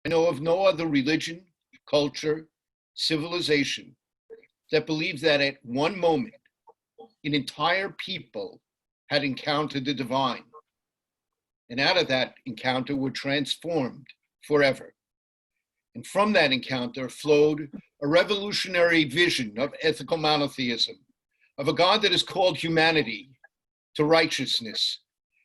I know of no other religion, culture, civilization that believes that at one moment an entire people had encountered the divine, and out of that encounter were transformed forever. And from that encounter flowed a revolutionary vision of ethical monotheism, of a God that has called humanity to righteousness,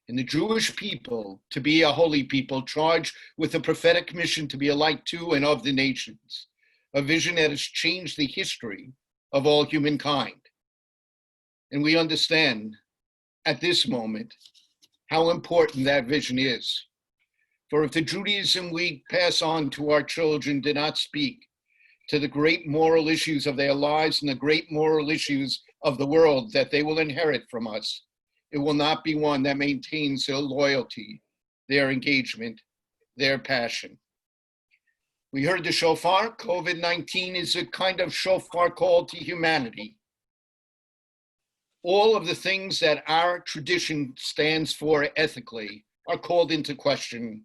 and the Jewish people to be a holy people charged with a prophetic mission to be a light to and of the nations, a vision that has changed the history of all humankind. And we understand at this moment how important that vision is. For if the Judaism we pass on to our children did not speak to the great moral issues of their lives and the great moral issues of the world that they will inherit from us, it will not be one that maintains their loyalty, their engagement, their passion. We heard the shofar. COVID-19 is a kind of shofar call to humanity. All of the things that our tradition stands for ethically are called into question.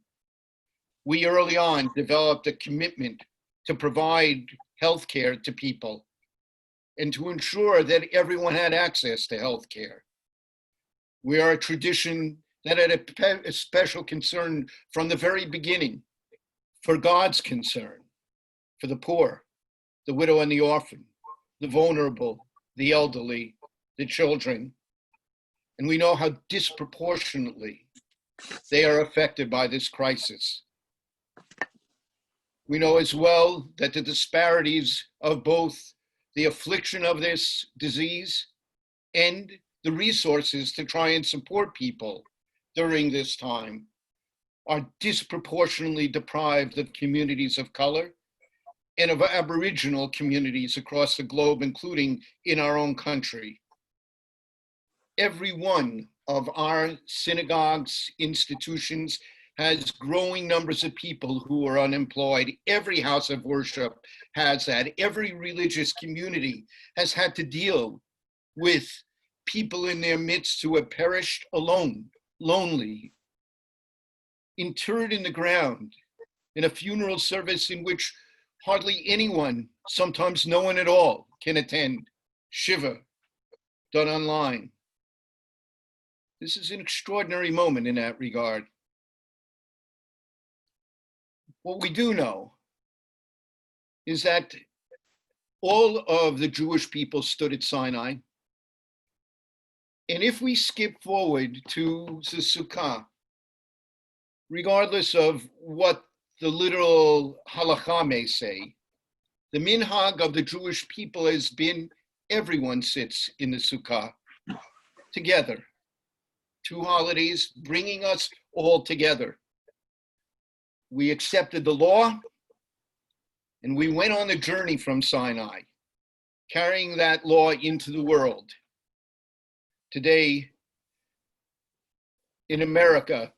We early on developed a commitment to provide healthcare to people and to ensure that everyone had access to healthcare. We are a tradition that had a special concern from the very beginning for God's concern, for the poor, the widow and the orphan, the vulnerable, the elderly, the children. And we know how disproportionately they are affected by this crisis. We know as well that the disparities of both the affliction of this disease and the resources to try and support people during this time are disproportionately deprived of communities of color and of Aboriginal communities across the globe, including in our own country. Every one of our synagogues, institutions, has growing numbers of people who are unemployed. Every house of worship has that. Every religious community has had to deal with people in their midst who have perished alone, lonely, interred in the ground, in a funeral service in which hardly anyone, sometimes no one at all, can attend. Shiva, done online. This is an extraordinary moment in that regard. What we do know is that all of the Jewish people stood at Sinai. And if we skip forward to the Sukkah, regardless of what the literal halakha may say, the minhag of the Jewish people has been everyone sits in the Sukkah together. 2 holidays bringing us all together. We accepted the law and we went on the journey from Sinai, carrying that law into the world. Today, in America,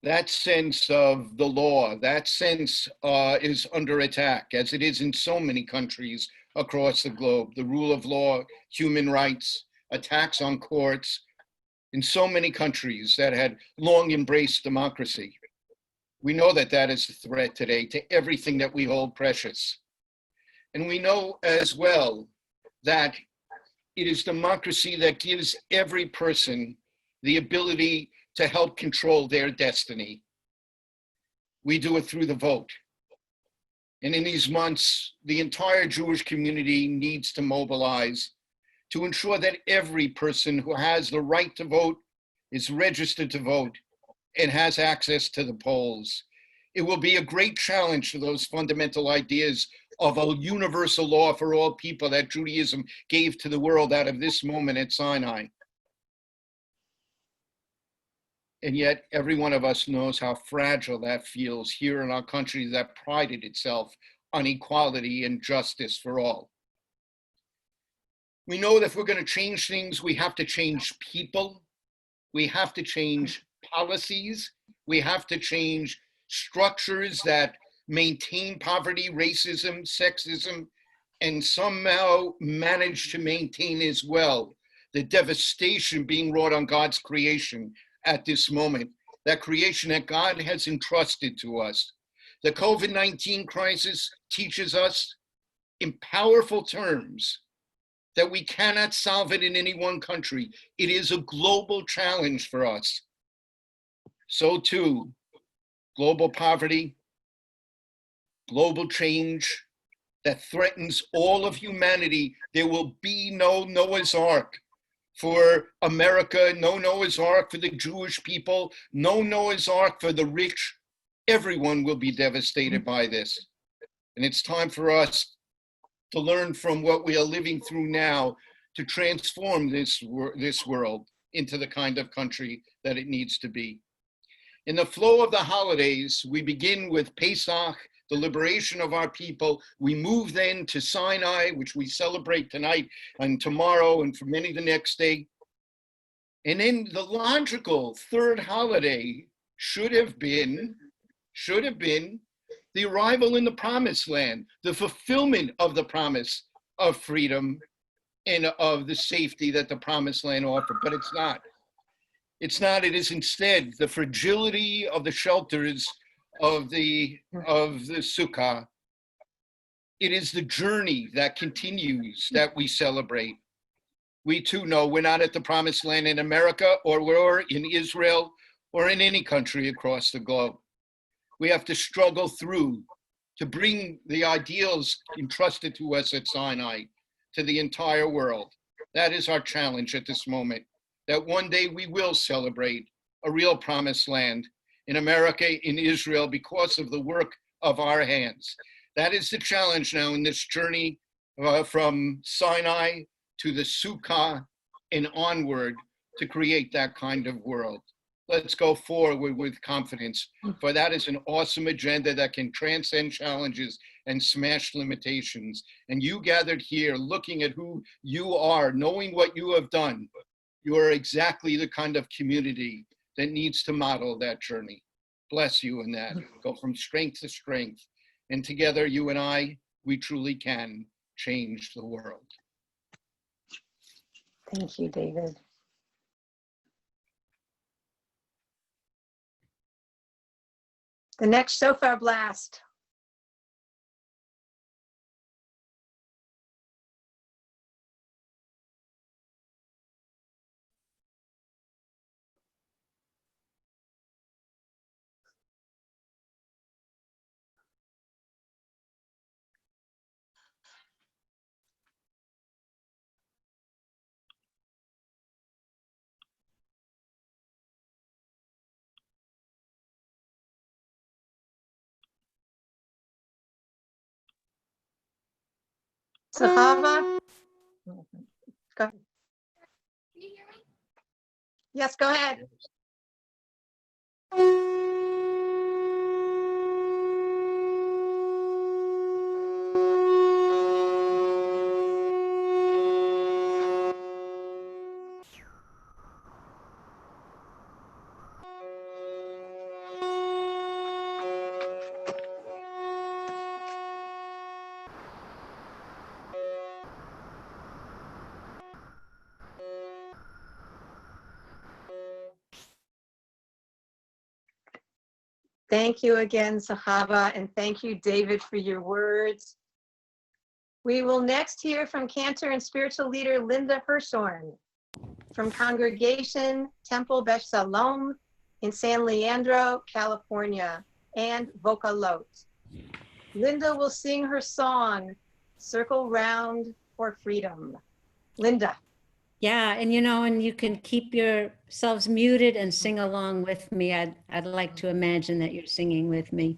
that sense of the law, that sense is under attack, as it is in so many countries across the globe. The rule of law, human rights, attacks on courts, in so many countries that had long embraced democracy. We know that that is a threat today to everything that we hold precious. And we know as well that it is democracy that gives every person the ability to help control their destiny. We do it through the vote. And in these months, the entire Jewish community needs to mobilize to ensure that every person who has the right to vote is registered to vote and has access to the polls. It will be a great challenge to those fundamental ideas of a universal law for all people that Judaism gave to the world out of this moment at Sinai. And yet every one of us knows how fragile that feels here in our country that prided itself on equality and justice for all. We know that if we're going to change things, we have to change people. We have to change policies. We have to change structures that maintain poverty, racism, sexism, and somehow manage to maintain as well the devastation being wrought on God's creation at this moment, that creation that God has entrusted to us. The COVID-19 crisis teaches us in powerful terms that we cannot solve it in any one country. It is a global challenge for us. So too, global poverty, global change that threatens all of humanity. There will be no Noah's Ark for America, no Noah's Ark for the Jewish people, no Noah's Ark for the rich. Everyone will be devastated by this. And it's time for us to learn from what we are living through now to transform this world into the kind of country that it needs to be. In the flow of the holidays, we begin with Pesach, the liberation of our people. We move then to Sinai, which we celebrate tonight and tomorrow and for many the next day. And then the logical third holiday should have been the arrival in the promised land, the fulfillment of the promise of freedom and of the safety that the promised land offered, but it's not. It's not, it is instead the fragility of the shelters of the Sukkah. It is the journey that continues that we celebrate. We too know we're not at the promised land in America, or we're in Israel, or in any country across the globe. We have to struggle through to bring the ideals entrusted to us at Sinai to the entire world. That is our challenge at this moment, that one day we will celebrate a real promised land in America, in Israel, because of the work of our hands. That is the challenge now in this journey from Sinai to the Sukkah and onward to create that kind of world. Let's go forward with confidence, for that is an awesome agenda that can transcend challenges and smash limitations. And you gathered here looking at who you are, knowing what you have done, you are exactly the kind of community that needs to model that journey. Bless you in that. Go from strength to strength. And together, you and I, we truly can change the world. Thank you, David. The next shofar blast. Sahava? Go. Yes, go ahead. Thank you again, Sahaba, and thank you, David, for your words. We will next hear from cantor and spiritual leader Linda Hirshorn from Congregation Temple Beth Shalom in San Leandro, California, and Vocalot. Linda will sing her song, Circle Round for Freedom. Linda. Yeah, and and you can keep yourselves muted and sing along with me. I'd like to imagine that you're singing with me.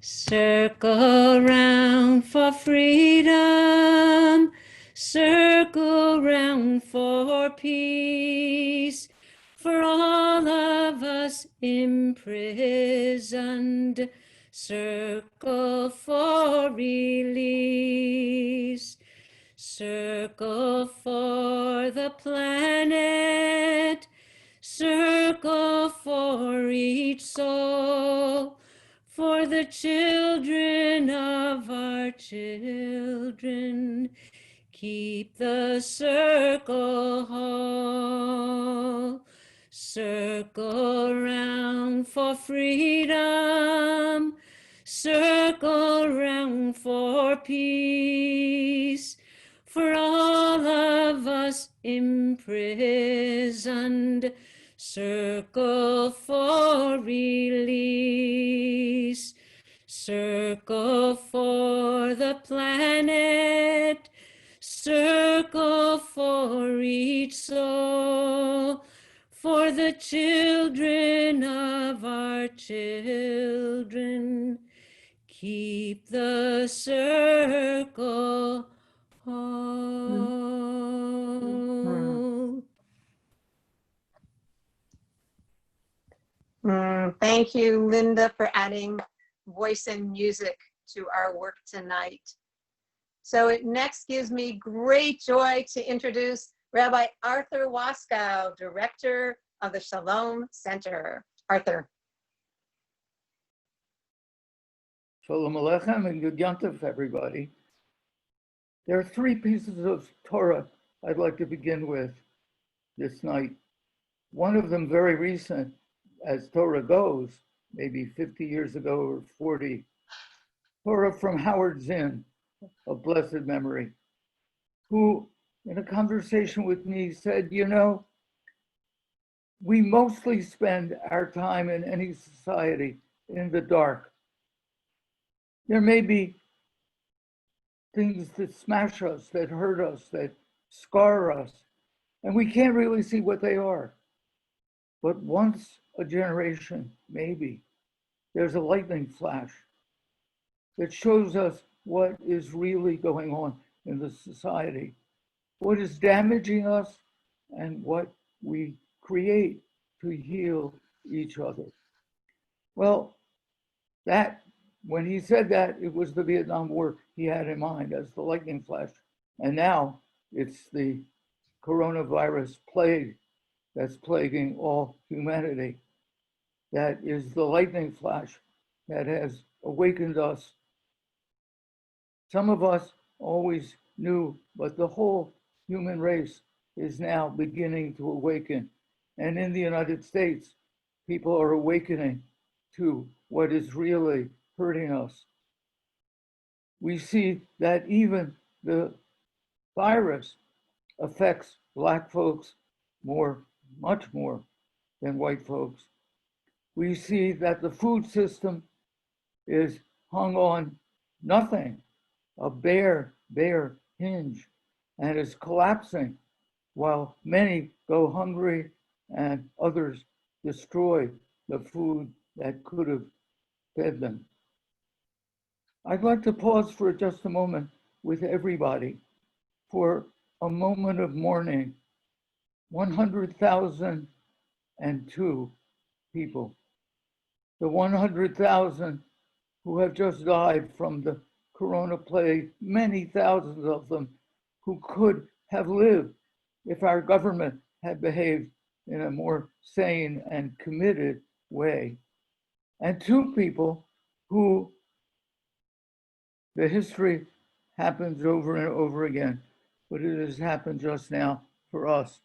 Circle round for freedom, circle round for peace, for all of us imprisoned, circle for release. Circle for the planet, circle for each soul, for the children of our children. Keep the circle whole. Circle round for freedom, circle round for peace, for all of us imprisoned, circle for release, circle for the planet, circle for each soul, for the children of our children. Keep the circle whole. Thank you, Linda, for adding voice and music to our work tonight. So it next gives me great joy to introduce Rabbi Arthur Waskow, Director of the Shalom Center. Arthur. Shalom Aleichem and Good Yontif, everybody. There are three pieces of Torah I'd like to begin with this night. One of them very recent, as Torah goes, maybe 50 years ago or 40. Torah from Howard Zinn, of blessed memory, who in a conversation with me said, you know, we mostly spend our time in any society in the dark. There may be things that smash us, that hurt us, that scar us, and we can't really see what they are. But once a generation, maybe, there's a lightning flash that shows us what is really going on in the society, what is damaging us, and what we create to heal each other. Well, that, when he said that, it was the Vietnam War he had in mind as the lightning flash. And now it's the coronavirus plague that's plaguing all humanity. That is the lightning flash that has awakened us. Some of us always knew, but the whole human race is now beginning to awaken. And in the United States, people are awakening to what is really hurting us. We see that even the virus affects Black folks much more than white folks. We see that the food system is hung on nothing, a bare hinge, and is collapsing while many go hungry and others destroy the food that could have fed them. I'd like to pause for just a moment with everybody for a moment of mourning. 100,002 people. The 100,000 who have just died from the corona plague, many thousands of them who could have lived if our government had behaved in a more sane and committed way. And two people who the history happens over and over again, but it has happened just now for us.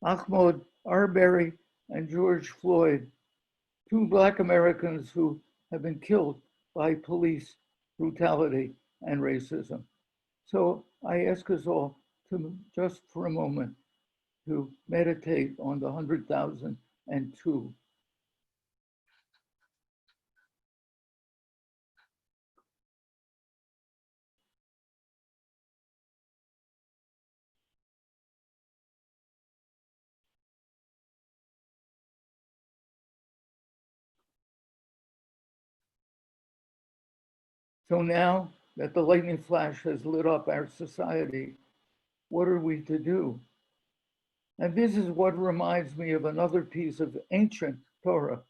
Ahmaud Arbery and George Floyd, two Black Americans who have been killed by police brutality and racism. So I ask us all to just for a moment to meditate on the 100,002. So now that the lightning flash has lit up our society, what are we to do? And this is what reminds me of another piece of ancient Torah.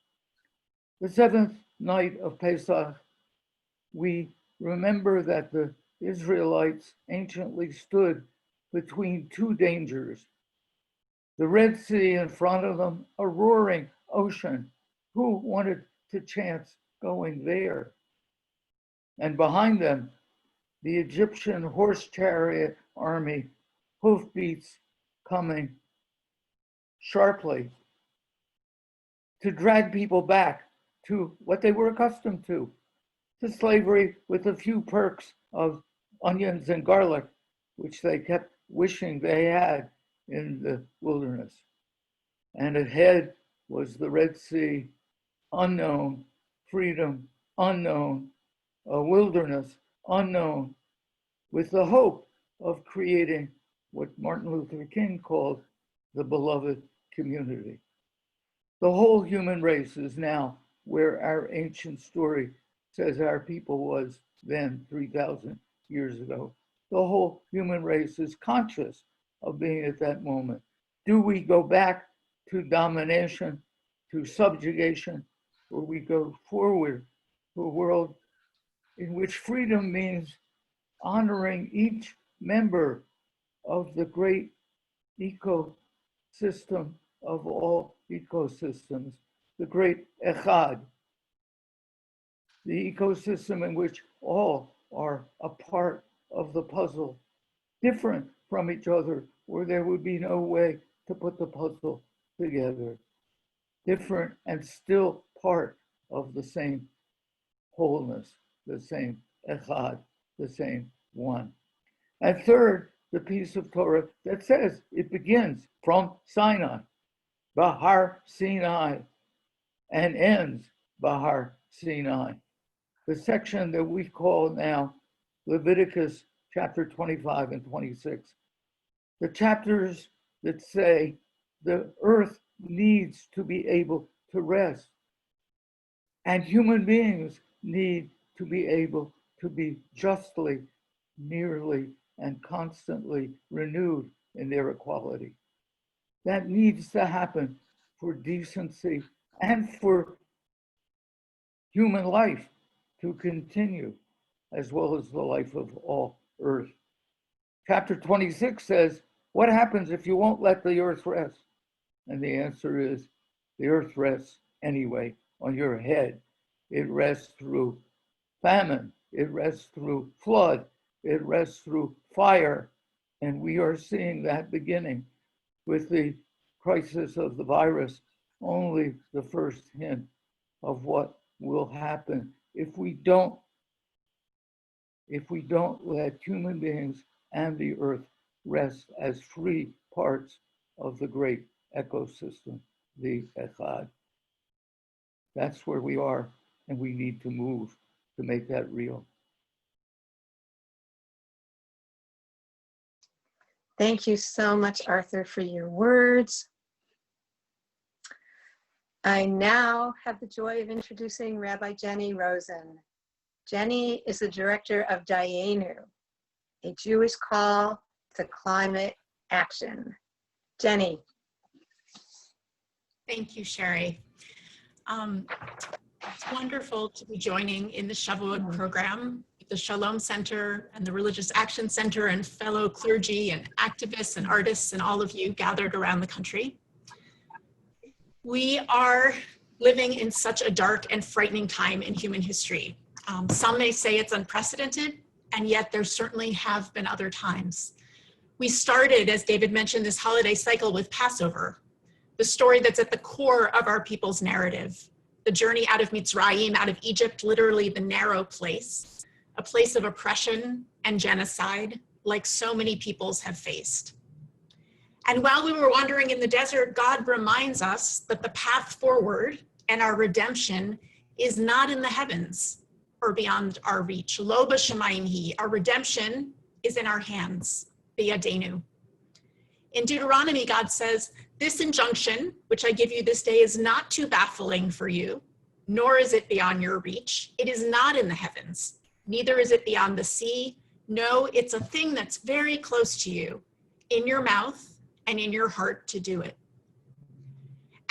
The seventh night of Pesach, we remember that the Israelites anciently stood between two dangers. The Red Sea in front of them, a roaring ocean. Who wanted to chance going there? And behind them, the Egyptian horse chariot army, hoofbeats coming sharply to drag people back to what they were accustomed to, to slavery with a few perks of onions and garlic, which they kept wishing they had in the wilderness. And ahead was the Red Sea, unknown, freedom, unknown, a wilderness, unknown, with the hope of creating what Martin Luther King called the beloved community. The whole human race is now where our ancient story says our people was then 3,000 years ago. The whole human race is conscious of being at that moment. Do we go back to domination, to subjugation, or we go forward to a world in which freedom means honoring each member of the great ecosystem of all ecosystems, the great Echad, the ecosystem in which all are a part of the puzzle, different from each other, or there would be no way to put the puzzle together. Different and still part of the same wholeness, the same Echad, the same one. And third, the piece of Torah that says it begins from Sinai, Bahar Sinai, and ends Bahar Sinai. The section that we call now Leviticus chapter 25 and 26. The chapters that say the earth needs to be able to rest, and human beings need to be able to be justly, nearly, and constantly renewed in their equality. That needs to happen for decency and for human life to continue, as well as the life of all earth. Chapter 26 says, what happens if you won't let the earth rest? And the answer is, the earth rests anyway on your head. It rests through famine. It rests through flood. It rests through fire. And we are seeing that beginning with the crisis of the virus, only the first hint of what will happen if we don't let human beings and the earth rest as free parts of the great ecosystem, the Echad. That's where we are, and we need to move to make that real. Thank you so much, Arthur, for your words. I now have the joy of introducing Rabbi Jenny Rosen. Jenny is the director of Dayenu, a Jewish call to climate action. Jenny. Thank you, Sherry. It's wonderful to be joining in the Shavuot program, the Shalom Center and the Religious Action Center and fellow clergy and activists and artists and all of you gathered around the country. We are living in such a dark and frightening time in human history. Some may say it's unprecedented, and yet there certainly have been other times. We started, as David mentioned, this holiday cycle with Passover, the story that's at the core of our people's narrative, the journey out of Mitzrayim, out of Egypt, literally the narrow place, a place of oppression and genocide, like so many peoples have faced. And while we were wandering in the desert, God reminds us that the path forward and our redemption is not in the heavens or beyond our reach. Lo b'shamayim hi, our redemption is in our hands, biyadenu. In Deuteronomy, God says, this injunction, which I give you this day, is not too baffling for you, nor is it beyond your reach. It is not in the heavens, neither is it beyond the sea. No, it's a thing that's very close to you, in your mouth and in your heart to do it.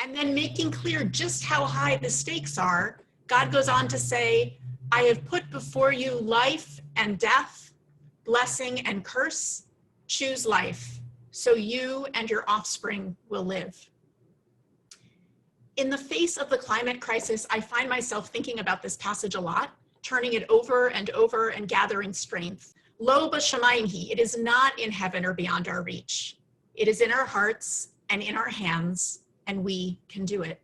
And then making clear just how high the stakes are, God goes on to say, I have put before you life and death, blessing and curse. Choose life, so you and your offspring will live. In the face of the climate crisis, I find myself thinking about this passage a lot, turning it over and over and gathering strength. Lo b'shamayim hi, it is not in heaven or beyond our reach. It is in our hearts and in our hands, and we can do it.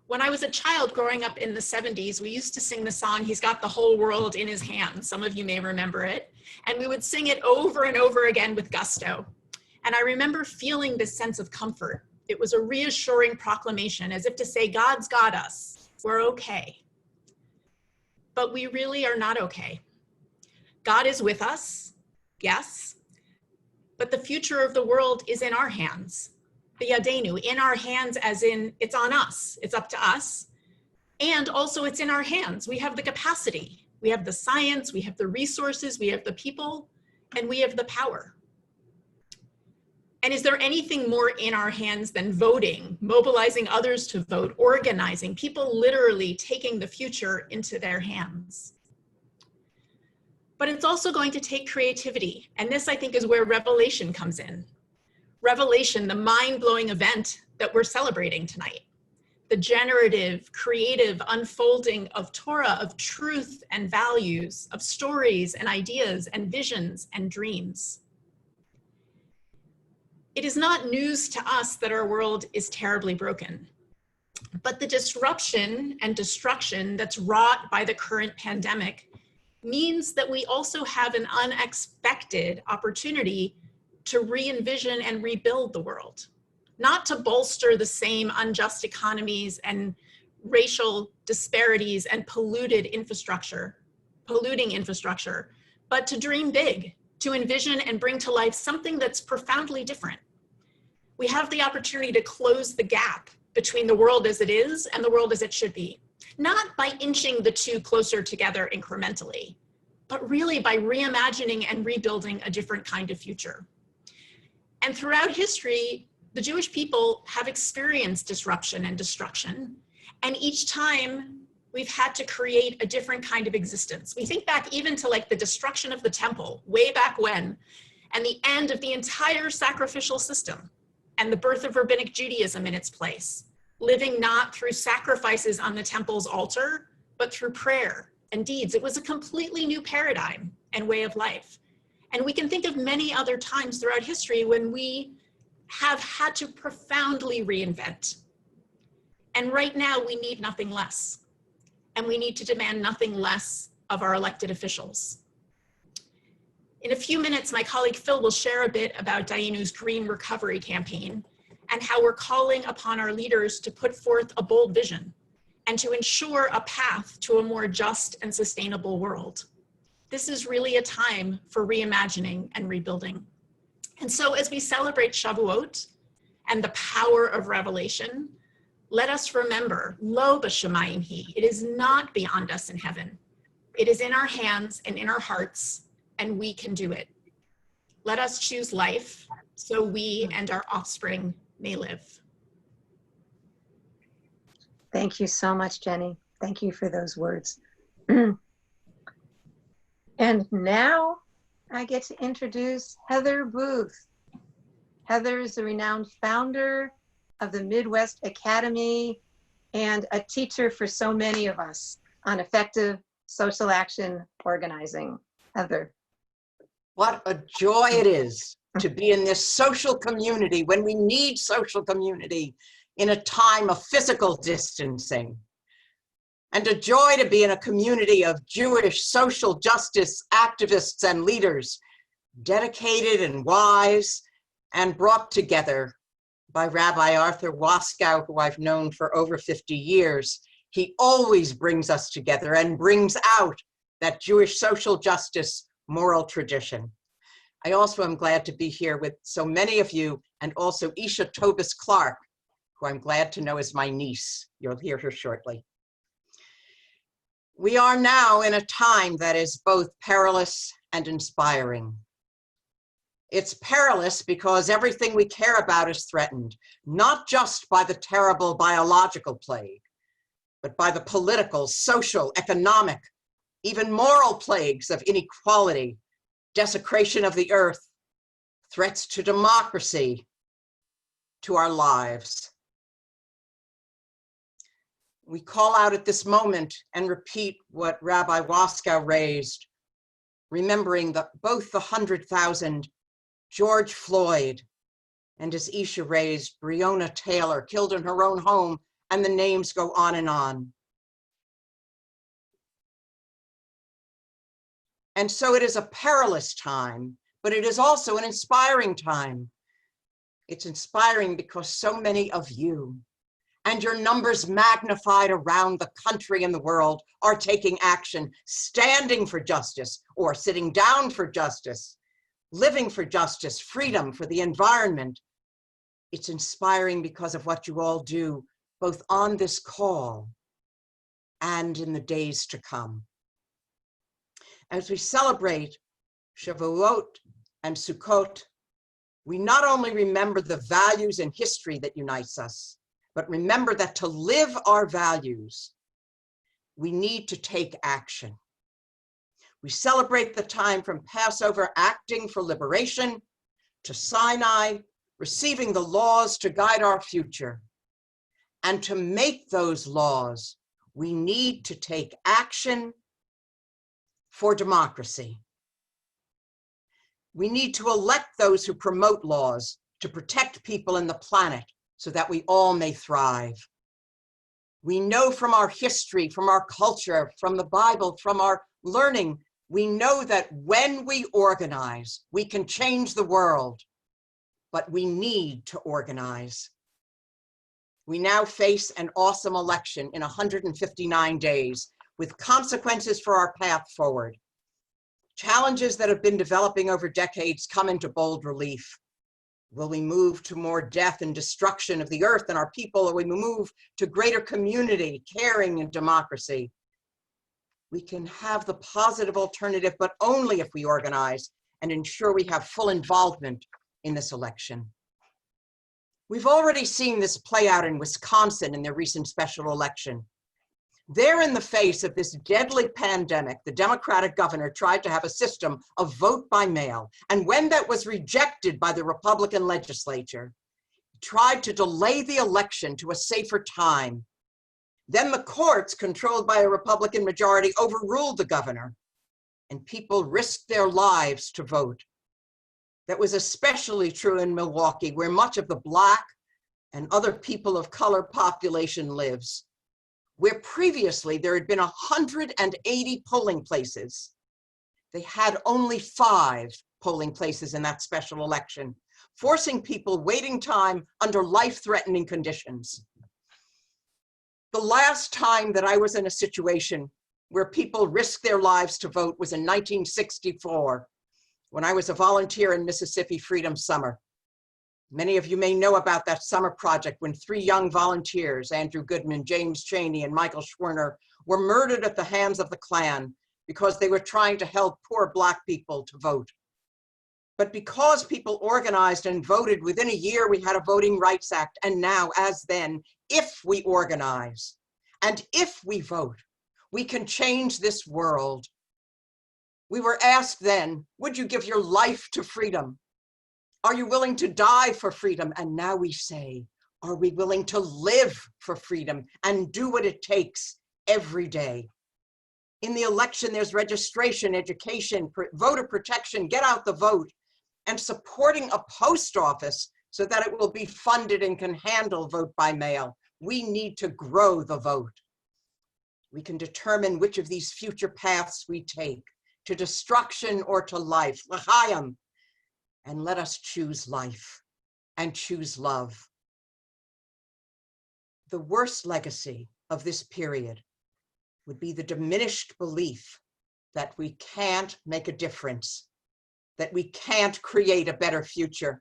When I was a child growing up in the 70s, we used to sing the song, "He's Got the Whole World in His Hands." Some of you may remember it. And we would sing it over and over again with gusto. And I remember feeling this sense of comfort. It was a reassuring proclamation, as if to say, God's got us. We're okay. But we really are not okay. God is with us, yes, but the future of the world is in our hands. B'yadenu, in our hands as in it's on us, it's up to us. And also it's in our hands. We have the capacity, we have the science, we have the resources, we have the people, and we have the power. And is there anything more in our hands than voting, mobilizing others to vote, organizing, people literally taking the future into their hands? But it's also going to take creativity. And this, I think, is where revelation comes in. Revelation, the mind-blowing event that we're celebrating tonight. The generative, creative unfolding of Torah, of truth and values, of stories and ideas and visions and dreams. It is not news to us that our world is terribly broken, but the disruption and destruction that's wrought by the current pandemic means that we also have an unexpected opportunity to re-envision and rebuild the world, not to bolster the same unjust economies and racial disparities and polluting infrastructure, but to dream big, to envision and bring to life something that's profoundly different. We have the opportunity to close the gap between the world as it is and the world as it should be, not by inching the two closer together incrementally, but really by reimagining and rebuilding a different kind of future. And throughout history, the Jewish people have experienced disruption and destruction, and each time we've had to create a different kind of existence. We think back even to like the destruction of the temple way back when, and the end of the entire sacrificial system, and the birth of rabbinic Judaism in its place, living not through sacrifices on the temple's altar, but through prayer and deeds. It was a completely new paradigm and way of life. And we can think of many other times throughout history when we have had to profoundly reinvent. And right now we need nothing less. And we need to demand nothing less of our elected officials. In a few minutes, my colleague Phil will share a bit about Dayenu's Green Recovery Campaign and how we're calling upon our leaders to put forth a bold vision and to ensure a path to a more just and sustainable world. This is really a time for reimagining and rebuilding. And so as we celebrate Shavuot and the power of revelation, let us remember, Lo b'shamayim hi, it is not beyond us in heaven. It is in our hands and in our hearts, and we can do it. Let us choose life so we and our offspring may live. Thank you so much, Jenny. Thank you for those words. And now I get to introduce Heather Booth. Heather is a renowned founder of the Midwest Academy and a teacher for so many of us on effective social action organizing. Heather. What a joy it is to be in this social community when we need social community in a time of physical distancing. And a joy to be in a community of Jewish social justice activists and leaders, dedicated and wise, and brought together by Rabbi Arthur Waskow, who I've known for over 50 years. He always brings us together and brings out that Jewish social justice moral tradition. I also am glad to be here with so many of you, and also Isha Tobis Clark, who I'm glad to know is my niece. You'll hear her shortly. We are now in a time that is both perilous and inspiring. It's perilous because everything we care about is threatened, not just by the terrible biological plague, but by the political, social, economic, even moral plagues of inequality, desecration of the earth, threats to democracy, to our lives. We call out at this moment and repeat what Rabbi Waskow raised, remembering both the 100,000 George Floyd and, as Isha raised, Breonna Taylor, killed in her own home and the names go on and on. And so it is a perilous time, but it is also an inspiring time. It's inspiring because so many of you and your numbers magnified around the country and the world are taking action, standing for justice or sitting down for justice, living for justice, freedom, for the environment. It's inspiring because of what you all do, both on this call and in the days to come. As we celebrate Shavuot and Sukkot, we not only remember the values and history that unites us, but remember that to live our values, we need to take action. We celebrate the time from Passover acting for liberation to Sinai, receiving the laws to guide our future. And to make those laws, we need to take action for democracy. We need to elect those who promote laws to protect people and the planet so that we all may thrive. We know from our history, from our culture, from the Bible, from our learning, we know that when we organize, we can change the world, but we need to organize. We now face an awesome election in 159 days with consequences for our path forward. Challenges that have been developing over decades come into bold relief. Will we move to more death and destruction of the earth and our people, or will we move to greater community, caring, and democracy? We can have the positive alternative, but only if we organize and ensure we have full involvement in this election. We've already seen this play out in Wisconsin in their recent special election. There, in the face of this deadly pandemic, the Democratic governor tried to have a system of vote by mail. And when that was rejected by the Republican legislature, he tried to delay the election to a safer time. Then the courts, controlled by a Republican majority, overruled the governor, and people risked their lives to vote. That was especially true in Milwaukee, where much of the Black and other people of color population lives. Where previously there had been 180 polling places, they had only 5 polling places in that special election, forcing people waiting time under life-threatening conditions. The last time that I was in a situation where people risked their lives to vote was in 1964, when I was a volunteer in Mississippi Freedom Summer. Many of you may know about that summer project when 3 young volunteers, Andrew Goodman, James Chaney, and Michael Schwerner, were murdered at the hands of the Klan because they were trying to help poor Black people to vote. But because people organized and voted, within a year we had a Voting Rights Act. And now, as then, if we organize and if we vote, we can change this world. We were asked then, would you give your life to freedom? Are you willing to die for freedom? And now we say, are we willing to live for freedom and do what it takes every day? In the election, there's registration, education, voter protection, get out the vote, and supporting a post office so that it will be funded and can handle vote by mail. We need to grow the vote. We can determine which of these future paths we take, to destruction or to life. L'chaim. And let us choose life and choose love. The worst legacy of this period would be the diminished belief that we can't make a difference, that we can't create a better future.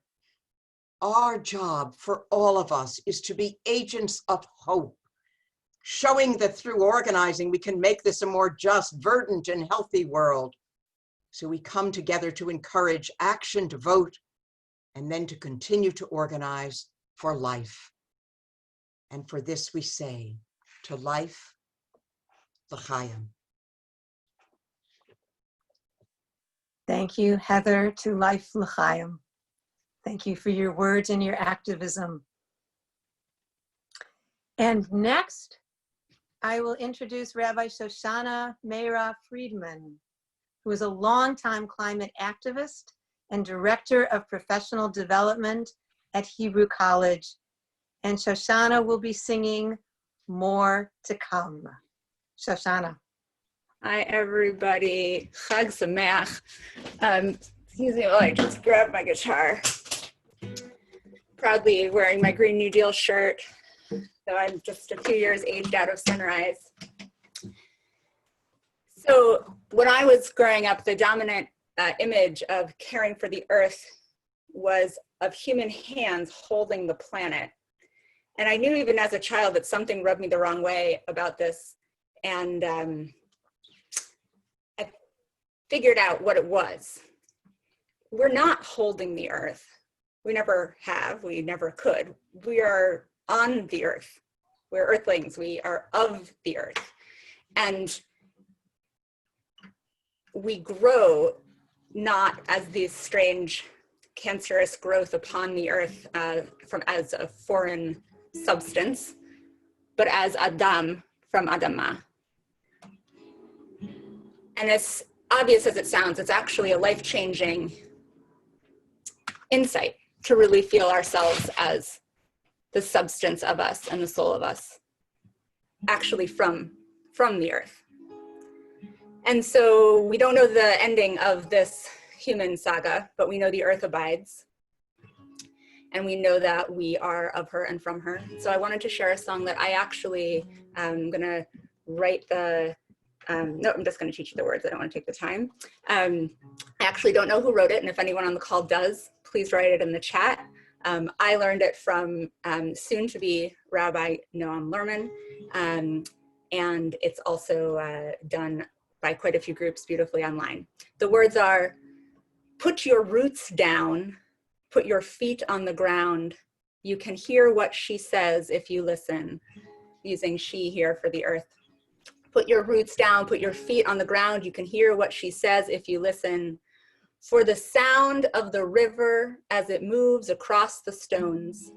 Our job for all of us is to be agents of hope, showing that through organizing we can make this a more just, verdant, and healthy world. So we come together to encourage action to vote and then to continue to organize for life. And for this we say, to life, l'chaim. Thank you, Heather, to life, l'chaim. Thank you for your words and your activism. And next, I will introduce Rabbi Shoshana Meira Friedman, who is a longtime climate activist and director of professional development at Hebrew College. And Shoshana will be singing more to come. Shoshana. Hi, everybody. Chag Sameach. Excuse me while I just grab my guitar. Proudly wearing my Green New Deal shirt, though I'm just a few years aged out of Sunrise. So when I was growing up, the dominant image of caring for the earth was of human hands holding the planet. And I knew even as a child that something rubbed me the wrong way about this. And I figured out what it was. We're not holding the earth. We never have, we never could. We are on the earth. We're earthlings, we are of the earth. And we grow not as these strange cancerous growth upon the earth as a foreign substance, but as Adam from Adama. And as obvious as it sounds, it's actually a life-changing insight to really feel ourselves as the substance of us and the soul of us, actually from the earth. And so we don't know the ending of this human saga, but we know the earth abides. And we know that we are of her and from her. So I wanted to share a song that I actually am gonna write no, I'm just gonna teach you the words. I don't wanna take the time. I actually don't know who wrote it. And if anyone on the call does, please write it in the chat. I learned it from soon to be Rabbi Noam Lerman. And it's also done by quite a few groups beautifully online. The words are, put your roots down, put your feet on the ground. You can hear what she says if you listen, using she here for the earth. Put your roots down, put your feet on the ground. You can hear what she says if you listen. For the sound of the river as it moves across the stones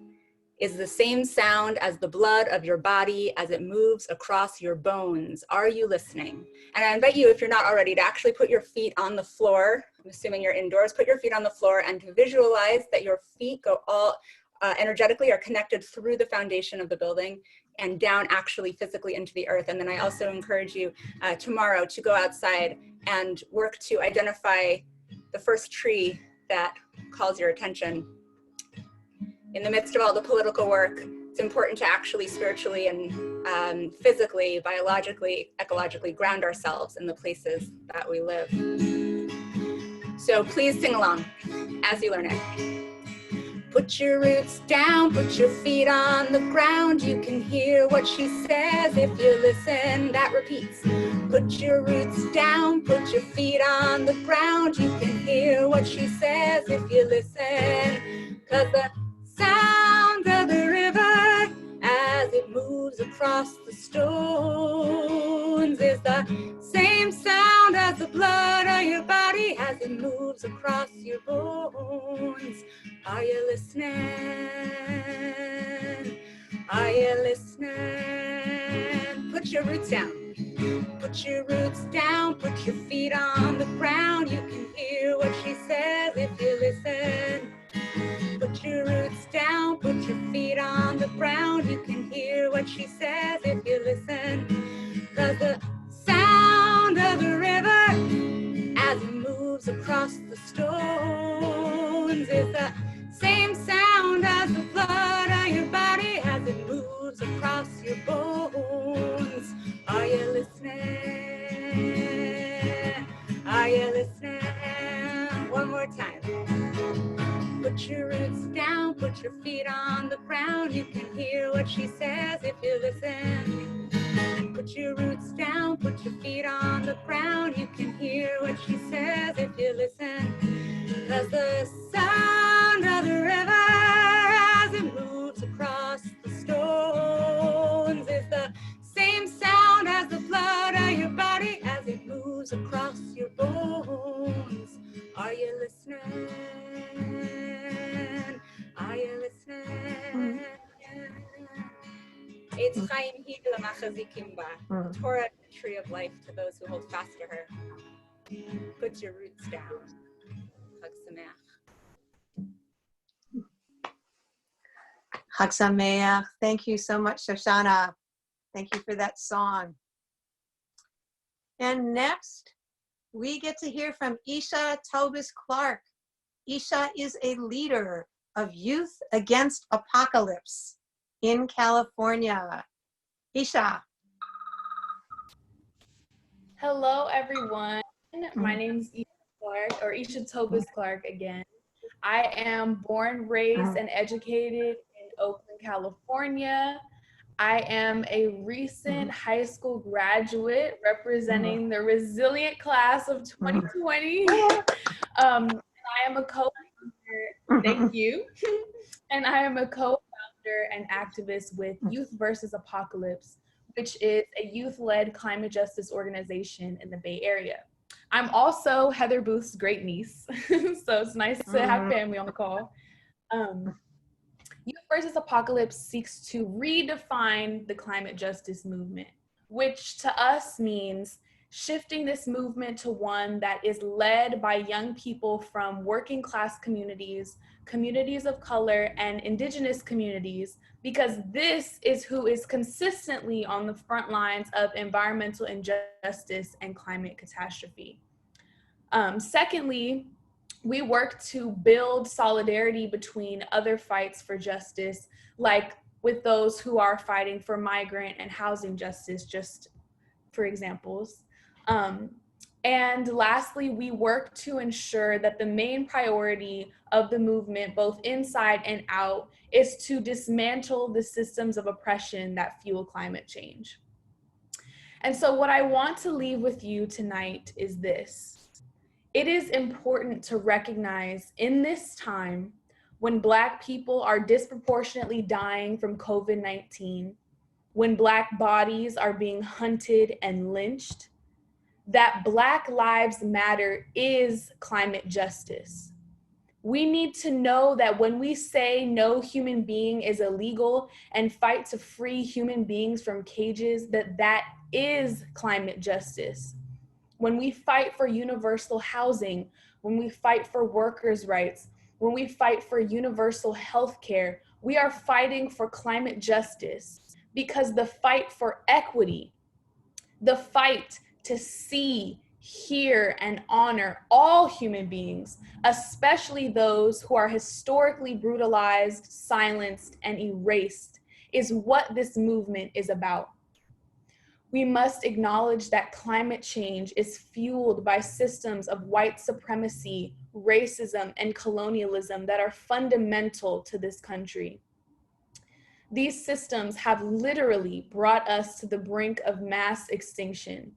is the same sound as the blood of your body as it moves across your bones. Are you listening? And I invite you, if you're not already, to actually put your feet on the floor. I'm assuming you're indoors. Put your feet on the floor and to visualize that your feet go all energetically are connected through the foundation of the building and down actually physically into the earth. And then I also encourage you tomorrow to go outside and work to identify the first tree that calls your attention. In the midst of all the political work, it's important to actually spiritually and physically, biologically, ecologically ground ourselves in the places that we live. So please sing along as you learn it. Put your roots down, put your feet on the ground. You can hear what she says if you listen. That repeats. Put your roots down, put your feet on the ground. You can hear what she says if you listen. 'Cause the sound of the river as it moves across the stones is the same sound as the blood of your body as it moves across your bones. Are you listening? Are you listening? Put your roots down. Put your roots down, put your feet on the ground. You can hear what she says if you listen. Put your roots down, put your feet on the ground. You can hear what she says if you listen. 'Cause the sound of the river as it moves across the stones is the same sound as the blood of your body as it moves across your bones. Are you listening? Are you listening? One more time. Put your roots down, put your feet on the ground. You can hear what she says if you listen. Put your roots down, put your feet on the ground. You can hear what she says if you listen. 'Cause the sound of the river as it moves across the stones is the same sound as the blood of your body as it moves across your bones. Are you listening? Are you listening? It's Chaim Hi l'machazikim ba. Torah, the tree of life to those who hold fast to her. Put your roots down. Chag Sameach. Chag Sameach. Thank you so much, Shoshana. Thank you for that song. And next, we get to hear from Isha Tobis Clark. Isha is a leader of Youth Against Apocalypse in California. Isha. Hello, everyone. My name is Isha Clark, or Isha Tobis Clark again. I am born, raised, and educated in Oakland, California. I am a recent high school graduate representing the resilient class of 2020. I am a co-founder, thank you. And I am a co-founder and activist with Youth versus Apocalypse, which is a youth-led climate justice organization in the Bay Area. I'm also Heather Booth's great niece, so it's nice to have family on the call. Youth versus Apocalypse seeks to redefine the climate justice movement, which to us means shifting this movement to one that is led by young people from working class communities, communities of color, and indigenous communities, because this is who is consistently on the front lines of environmental injustice and climate catastrophe. Secondly, we work to build solidarity between other fights for justice, like with those who are fighting for migrant and housing justice, just for examples. And lastly, we work to ensure that the main priority of the movement, both inside and out, is to dismantle the systems of oppression that fuel climate change. And so what I want to leave with you tonight is this. It is important to recognize in this time when Black people are disproportionately dying from COVID-19, when Black bodies are being hunted and lynched, that Black lives matter is climate justice. We need to know that when we say no human being is illegal and fight to free human beings from cages, that is climate justice. When we fight for universal housing, when we fight for workers' rights, when we fight for universal health care, we are fighting for climate justice, because the fight for equity, the fight to see, hear, and honor all human beings, especially those who are historically brutalized, silenced, and erased, is what this movement is about. We must acknowledge that climate change is fueled by systems of white supremacy, racism, and colonialism that are fundamental to this country. These systems have literally brought us to the brink of mass extinction.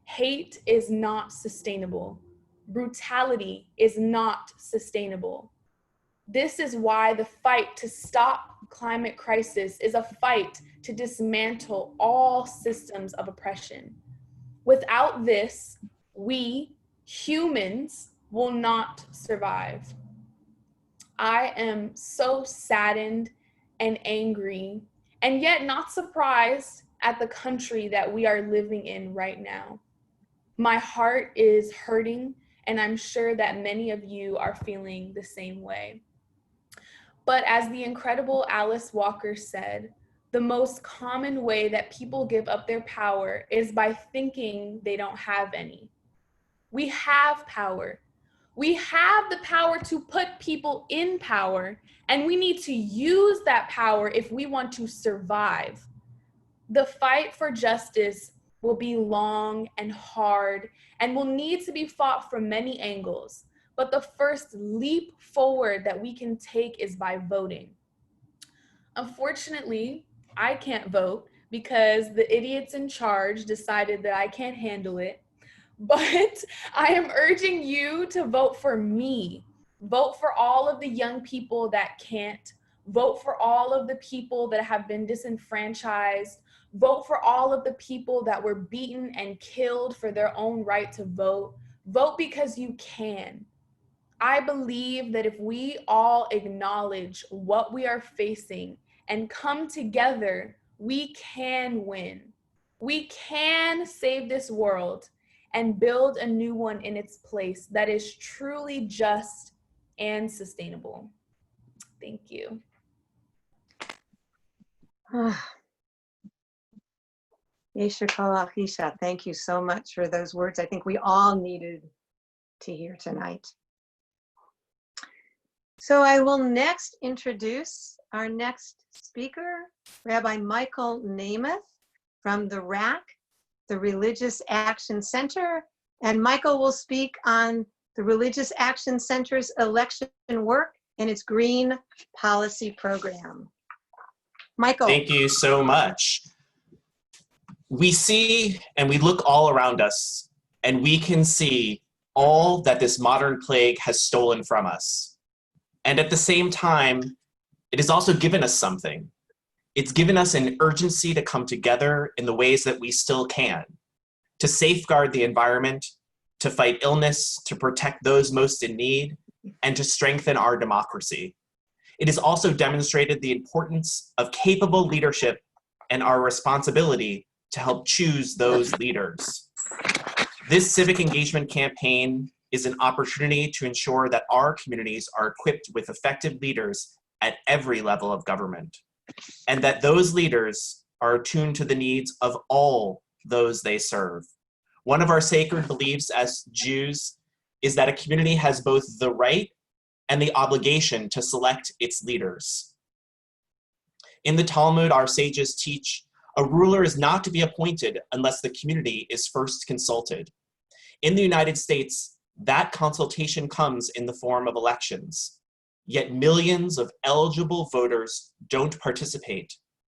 Hate is not sustainable. Brutality is not sustainable. This is why the fight to stop the climate crisis is a fight to dismantle all systems of oppression. Without this, we, humans, will not survive. I am so saddened and angry, and yet not surprised at the country that we are living in right now. My heart is hurting, and I'm sure that many of you are feeling the same way. But as the incredible Alice Walker said, the most common way that people give up their power is by thinking they don't have any. We have power. We have the power to put people in power, and we need to use that power if we want to survive. The fight for justice will be long and hard and will need to be fought from many angles. But the first leap forward that we can take is by voting. Unfortunately, I can't vote because the idiots in charge decided that I can't handle it. But I am urging you to vote for me. Vote for all of the young people that can't. Vote for all of the people that have been disenfranchised. Vote for all of the people that were beaten and killed for their own right to vote. Vote because you can. I believe that if we all acknowledge what we are facing and come together, we can win. We can save this world and build a new one in its place that is truly just and sustainable. Thank you. Yesher Koach Isha. Thank you so much for those words. I think we all needed to hear tonight. So I will next introduce our next speaker, Rabbi Michael Namath from the RAC, the Religious Action Center. And Michael will speak on the Religious Action Center's election work and its green policy program. Michael. Thank you so much. We see and we look all around us, and we can see all that this modern plague has stolen from us. And at the same time, it has also given us something. It's given us an urgency to come together in the ways that we still can, to safeguard the environment, to fight illness, to protect those most in need, and to strengthen our democracy. It has also demonstrated the importance of capable leadership and our responsibility to help choose those leaders. This civic engagement campaign is an opportunity to ensure that our communities are equipped with effective leaders at every level of government, and that those leaders are attuned to the needs of all those they serve. One of our sacred beliefs as Jews is that a community has both the right and the obligation to select its leaders. In the Talmud, our sages teach a ruler is not to be appointed unless the community is first consulted. In the United States, that consultation comes in the form of elections. Yet millions of eligible voters don't participate.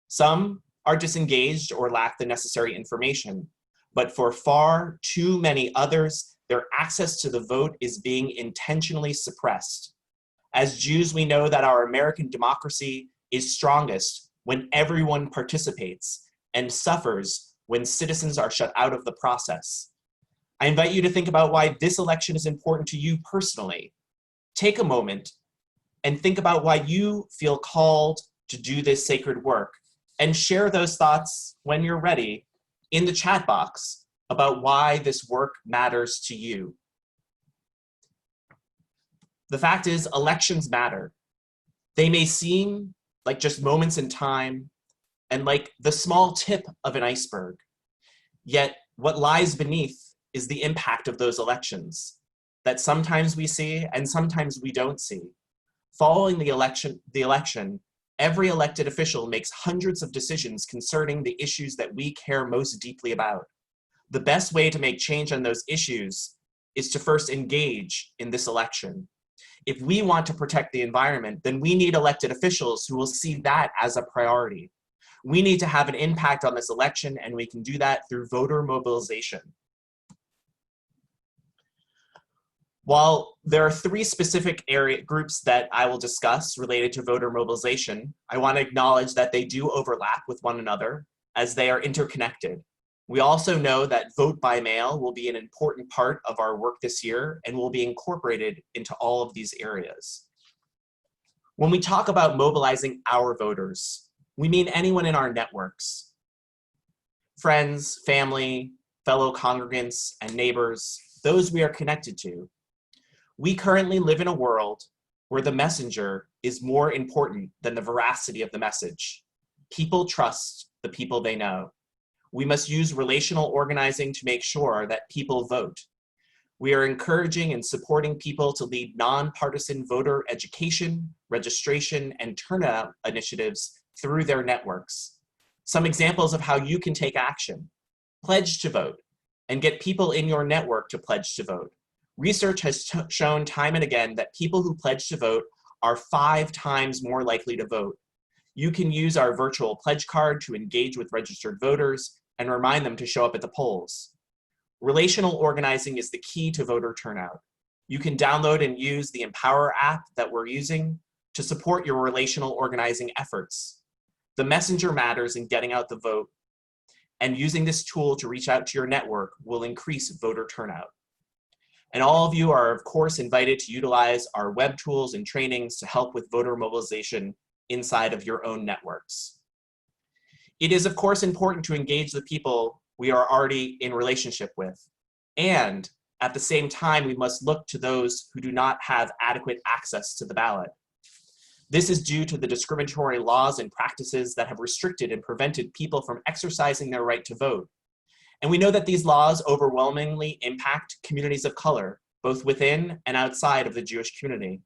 Some are disengaged or lack the necessary information, but for far too many others, their access to the vote is being intentionally suppressed. As Jews, we know that our American democracy is strongest when everyone participates and suffers when citizens are shut out of the process. I invite you to think about why this election is important to you personally. Take a moment and think about why you feel called to do this sacred work, and share those thoughts when you're ready in the chat box about why this work matters to you. The fact is, elections matter. They may seem like just moments in time and like the small tip of an iceberg. Yet what lies beneath is the impact of those elections that sometimes we see and sometimes we don't see. Following the election, every elected official makes hundreds of decisions concerning the issues that we care most deeply about. The best way to make change on those issues is to first engage in this election. If we want to protect the environment, then we need elected officials who will see that as a priority. We need to have an impact on this election, and we can do that through voter mobilization. While there are three specific groups that I will discuss related to voter mobilization, I want to acknowledge that they do overlap with one another as they are interconnected. We also know that vote by mail will be an important part of our work this year and will be incorporated into all of these areas. When we talk about mobilizing our voters, we mean anyone in our networks. Friends, family, fellow congregants, and neighbors, those we are connected to. We currently live in a world where the messenger is more important than the veracity of the message. People trust the people they know. We must use relational organizing to make sure that people vote. We are encouraging and supporting people to lead nonpartisan voter education, registration, and turnout initiatives through their networks. Some examples of how you can take action. Pledge to vote and get people in your network to pledge to vote. Research has shown time and again that people who pledge to vote are 5 times more likely to vote. You can use our virtual pledge card to engage with registered voters and remind them to show up at the polls. Relational organizing is the key to voter turnout. You can download and use the Empower app that we're using to support your relational organizing efforts. The messenger matters in getting out the vote, and using this tool to reach out to your network will increase voter turnout. And all of you are, of course, invited to utilize our web tools and trainings to help with voter mobilization inside of your own networks. It is, of course, important to engage the people we are already in relationship with. And at the same time, we must look to those who do not have adequate access to the ballot. This is due to the discriminatory laws and practices that have restricted and prevented people from exercising their right to vote. And we know that these laws overwhelmingly impact communities of color, both within and outside of the Jewish community.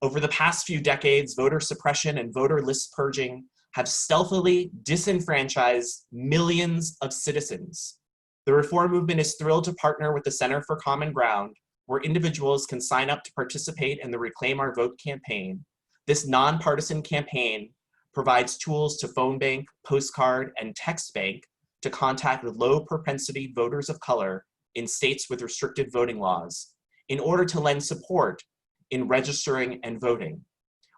Over the past few decades, voter suppression and voter list purging have stealthily disenfranchised millions of citizens. The reform movement is thrilled to partner with the Center for Common Ground, where individuals can sign up to participate in the Reclaim Our Vote campaign. This nonpartisan campaign provides tools to phone bank, postcard, and text bank to contact low propensity voters of color in states with restricted voting laws in order to lend support in registering and voting.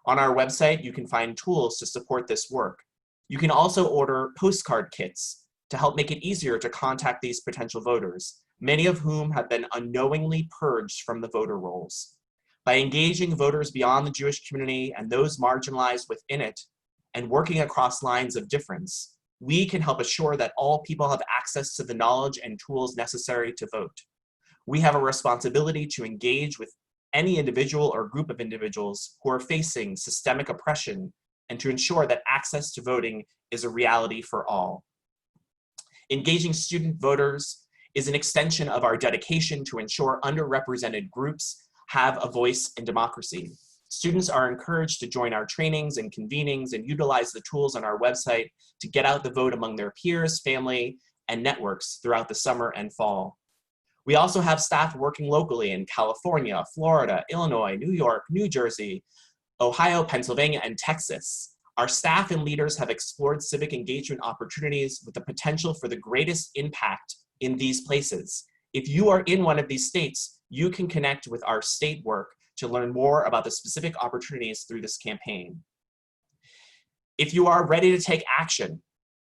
On our website, you can find tools to support this work. You can also order postcard kits to help make it easier to contact these potential voters, many of whom have been unknowingly purged from the voter rolls. By engaging voters beyond the Jewish community and those marginalized within it, and working across lines of difference, we can help assure that all people have access to the knowledge and tools necessary to vote. We have a responsibility to engage with any individual or group of individuals who are facing systemic oppression and to ensure that access to voting is a reality for all. Engaging student voters is an extension of our dedication to ensure underrepresented groups have a voice in democracy. Students are encouraged to join our trainings and convenings and utilize the tools on our website to get out the vote among their peers, family, and networks throughout the summer and fall. We also have staff working locally in California, Florida, Illinois, New York, New Jersey, Ohio, Pennsylvania, and Texas. Our staff and leaders have explored civic engagement opportunities with the potential for the greatest impact in these places. If you are in one of these states, you can connect with our state work to learn more about the specific opportunities through this campaign. If you are ready to take action,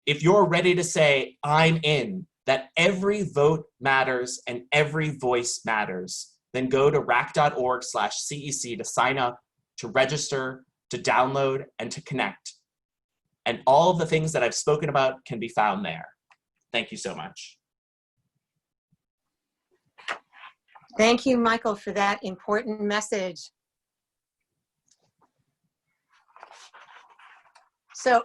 if you're ready to say, I'm in, that every vote matters and every voice matters, then go to rac.org/CEC to sign up, to register, to download, and to connect. And all of the things that I've spoken about can be found there. Thank you so much. Thank you, Michael, for that important message. So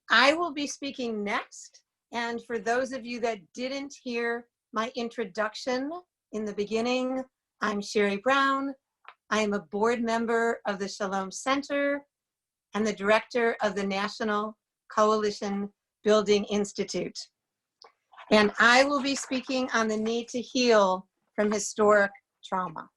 I will be speaking next. And for those of you that didn't hear my introduction in the beginning, I'm Sherry Brown. I am a board member of the Shalom Center and the director of the National Coalition Building Institute. And I will be speaking on the need to heal from historic trauma.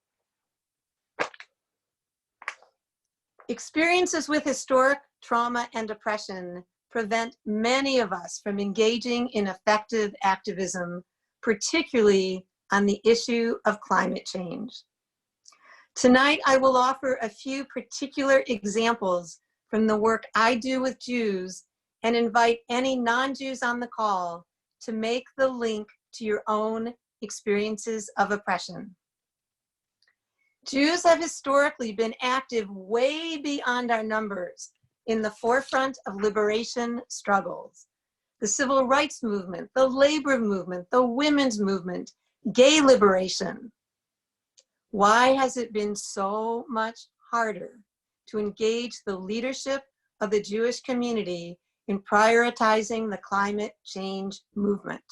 Experiences with historic trauma and oppression prevent many of us from engaging in effective activism, particularly on the issue of climate change. Tonight, I will offer a few particular examples from the work I do with Jews and invite any non-Jews on the call to make the link to your own experiences of oppression. Jews have historically been active way beyond our numbers in the forefront of liberation struggles. The civil rights movement, the labor movement, the women's movement, gay liberation. Why has it been so much harder to engage the leadership of the Jewish community in prioritizing the climate change movement?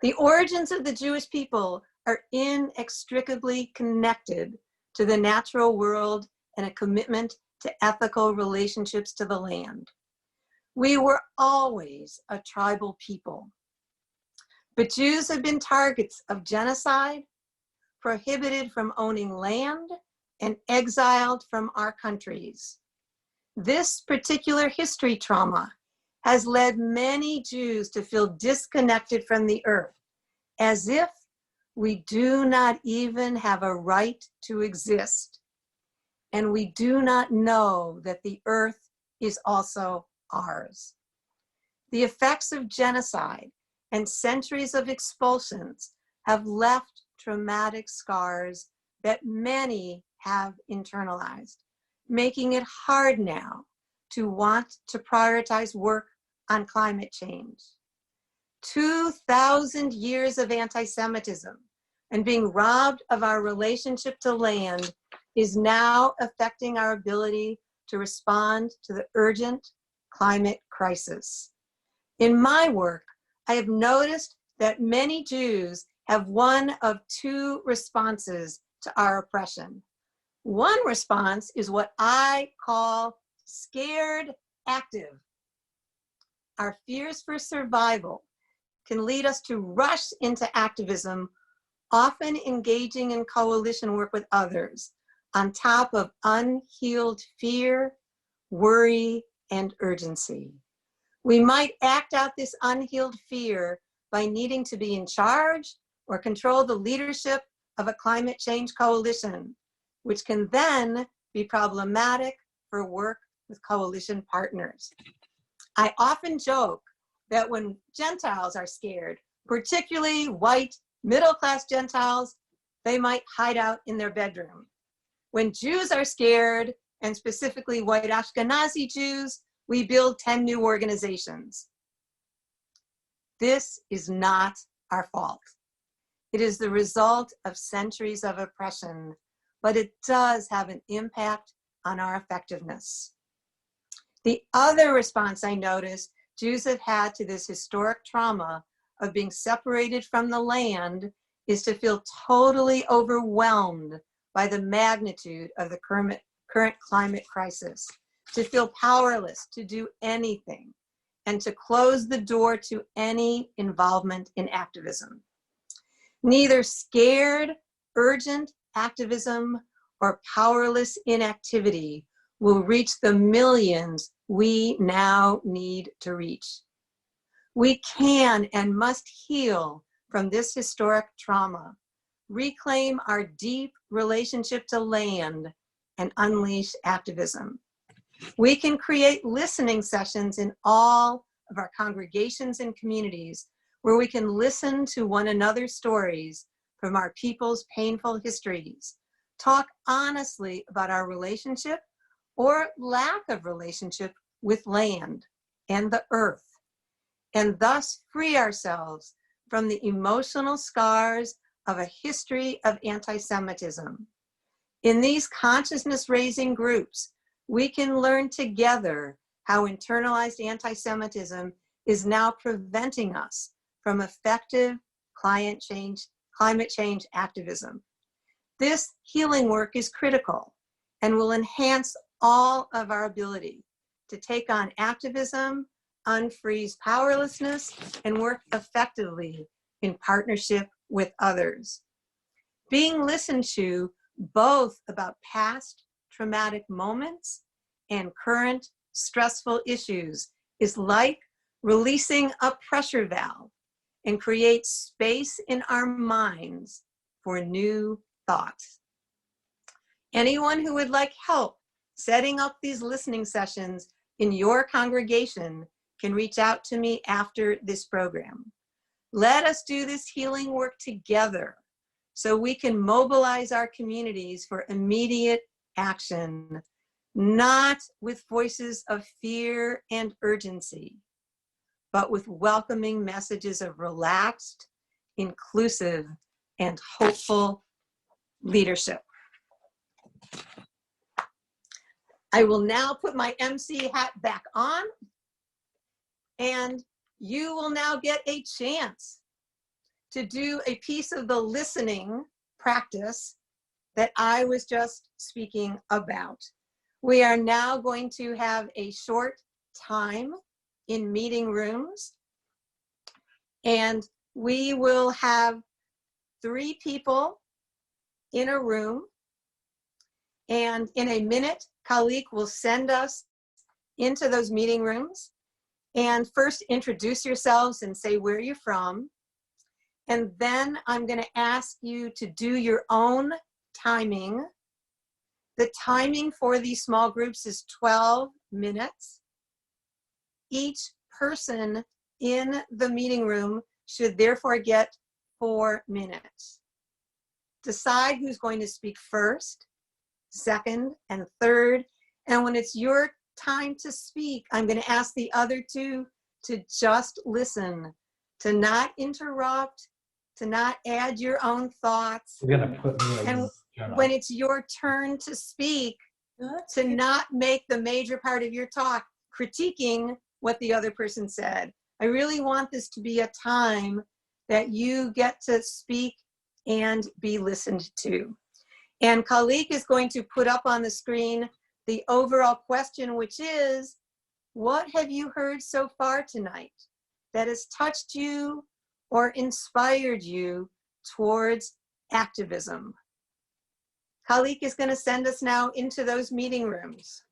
The origins of the Jewish people are inextricably connected to the natural world and a commitment to ethical relationships to the land. We were always a tribal people, but Jews have been targets of genocide, prohibited from owning land, and exiled from our countries. This particular history trauma has led many Jews to feel disconnected from the earth, as if we do not even have a right to exist, and we do not know that the earth is also ours. The effects of genocide and centuries of expulsions have left traumatic scars that many have internalized, making it hard now to want to prioritize work on climate change. 2,000 years of anti-Semitism and being robbed of our relationship to land is now affecting our ability to respond to the urgent climate crisis. In my work, I have noticed that many Jews have one of two responses to our oppression. One response is what I call scared active. Our fears for survival can lead us to rush into activism, often engaging in coalition work with others, on top of unhealed fear, worry, and urgency. We might act out this unhealed fear by needing to be in charge or control the leadership of a climate change coalition, which can then be problematic for work with coalition partners. I often joke that when Gentiles are scared, particularly white middle-class Gentiles, they might hide out in their bedroom. When Jews are scared, and specifically white Ashkenazi Jews, we build 10 new organizations. This is not our fault. It is the result of centuries of oppression, but it does have an impact on our effectiveness. The other response I noticed Jews have had to this historic trauma of being separated from the land is to feel totally overwhelmed by the magnitude of the current climate crisis, to feel powerless to do anything, and to close the door to any involvement in activism. Neither scared, urgent activism or powerless inactivity will reach the millions we now need to reach. We can and must heal from this historic trauma, reclaim our deep relationship to land, and unleash activism. We can create listening sessions in all of our congregations and communities where we can listen to one another's stories from our people's painful histories, talk honestly about our relationship or lack of relationship with land and the earth, and thus free ourselves from the emotional scars of a history of anti-Semitism. In these consciousness-raising groups, we can learn together how internalized anti-Semitism is now preventing us from effective climate change activism. This healing work is critical and will enhance all of our ability to take on activism, unfreeze powerlessness, and work effectively in partnership with others. Being listened to both about past traumatic moments and current stressful issues is like releasing a pressure valve and creates space in our minds for new thoughts. Anyone who would like help setting up these listening sessions in your congregation can reach out to me after this program. Let us do this healing work together so we can mobilize our communities for immediate action, not with voices of fear and urgency, but with welcoming messages of relaxed, inclusive, and hopeful leadership. I will now put my MC hat back on, and you will now get a chance to do a piece of the listening practice that I was just speaking about. We are now going to have a short time in meeting rooms, and we will have 3 people in a room, and in a minute, Khalik will send us into those meeting rooms. And first introduce yourselves and say where you're from. And then I'm going to ask you to do your own timing. The timing for these small groups is 12 minutes. Each person in the meeting room should therefore get 4 minutes. Decide who's going to speak first, second, and third. And when it's your time to speak, I'm going to ask the other 2 to just listen, to not interrupt, to not add your own thoughts. You're gonna put me when it's your turn to speak, to not make the major part of your talk critiquing what the other person said. I really want this to be a time that you get to speak and be listened to. And Khalik is going to put up on the screen the overall question, which is, what have you heard so far tonight that has touched you or inspired you towards activism? Khalik is going to send us now into those meeting rooms.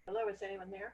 Hello, is anyone there?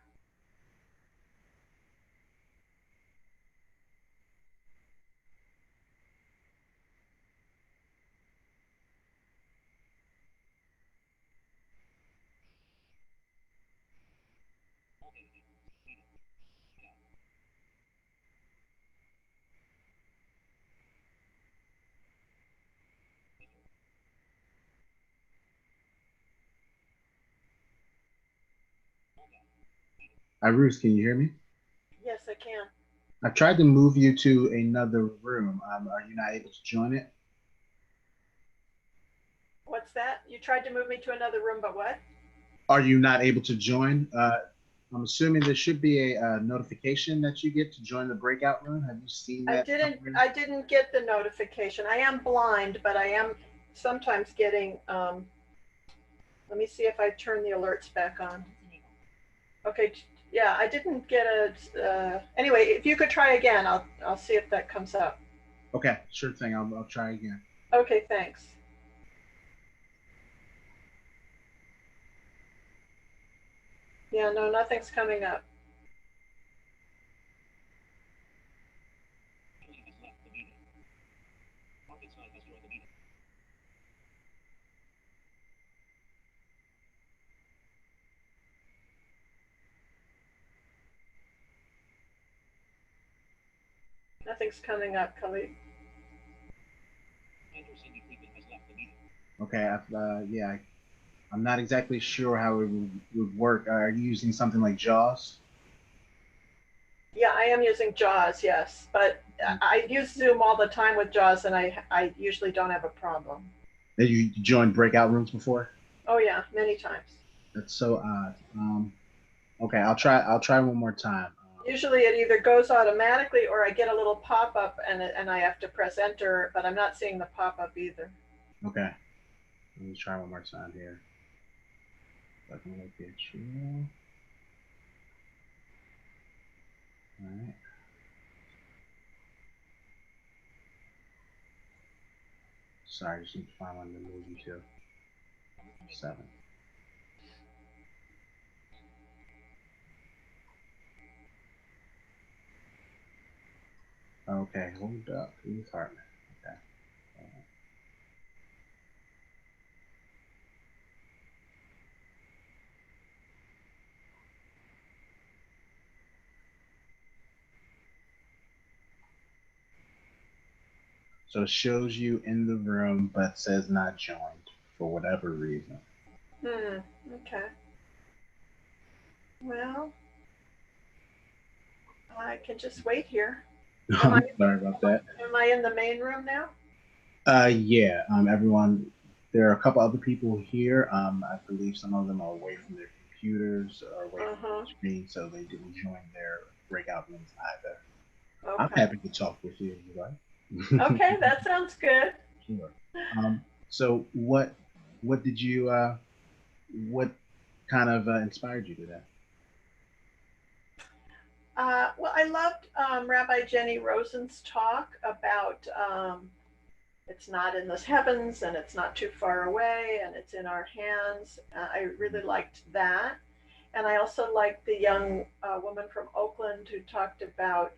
Ruth, can you hear me? Yes, I can. I tried to move you to another room. Are you not able to join it? What's that? You tried to move me to another room, but what? Are you not able to join? I'm assuming there should be a notification that you get to join the breakout room. Have you seen that? I didn't get the notification. I am blind, but I am sometimes getting, let me see if I turn the alerts back on. Okay, yeah, I didn't get anyway, if you could try again, I'll see if that comes up. Okay, sure thing. I'll try again. Okay, thanks. Yeah, no, nothing's coming up. Nothing's coming up, Khalid. Okay, yeah, I'm not exactly sure how it would work. Are you using something like JAWS? Yeah, I am using JAWS, yes, but I use Zoom all the time with JAWS, and I usually don't have a problem. Have you joined breakout rooms before? Oh yeah, many times. That's so odd. Okay, I'll try one more time. Usually it either goes automatically or I get a little pop-up and I have to press enter, but I'm not seeing the pop-up either. Okay, let me try one more time here. If I can look at you. All right. Sorry, I just need to find one to move you to. 7. Okay, hold up. Who's Hartman? Okay. So it shows you in the room, but says not joined for whatever reason. Okay. Well, I can just wait here. I'm sorry about that. Am I in the main room now? Yeah, everyone, there are a couple other people here. I believe some of them are away from their computers or away from the screen, so they didn't join their breakout rooms either. I'm Okay. happy to talk with you if you like. Okay, that sounds good. Sure. So what did you what kind of inspired you to that? Well, I loved Rabbi Jenny Rosen's talk about it's not in the heavens and it's not too far away and it's in our hands. I really liked that. And I also liked the young woman from Oakland who talked about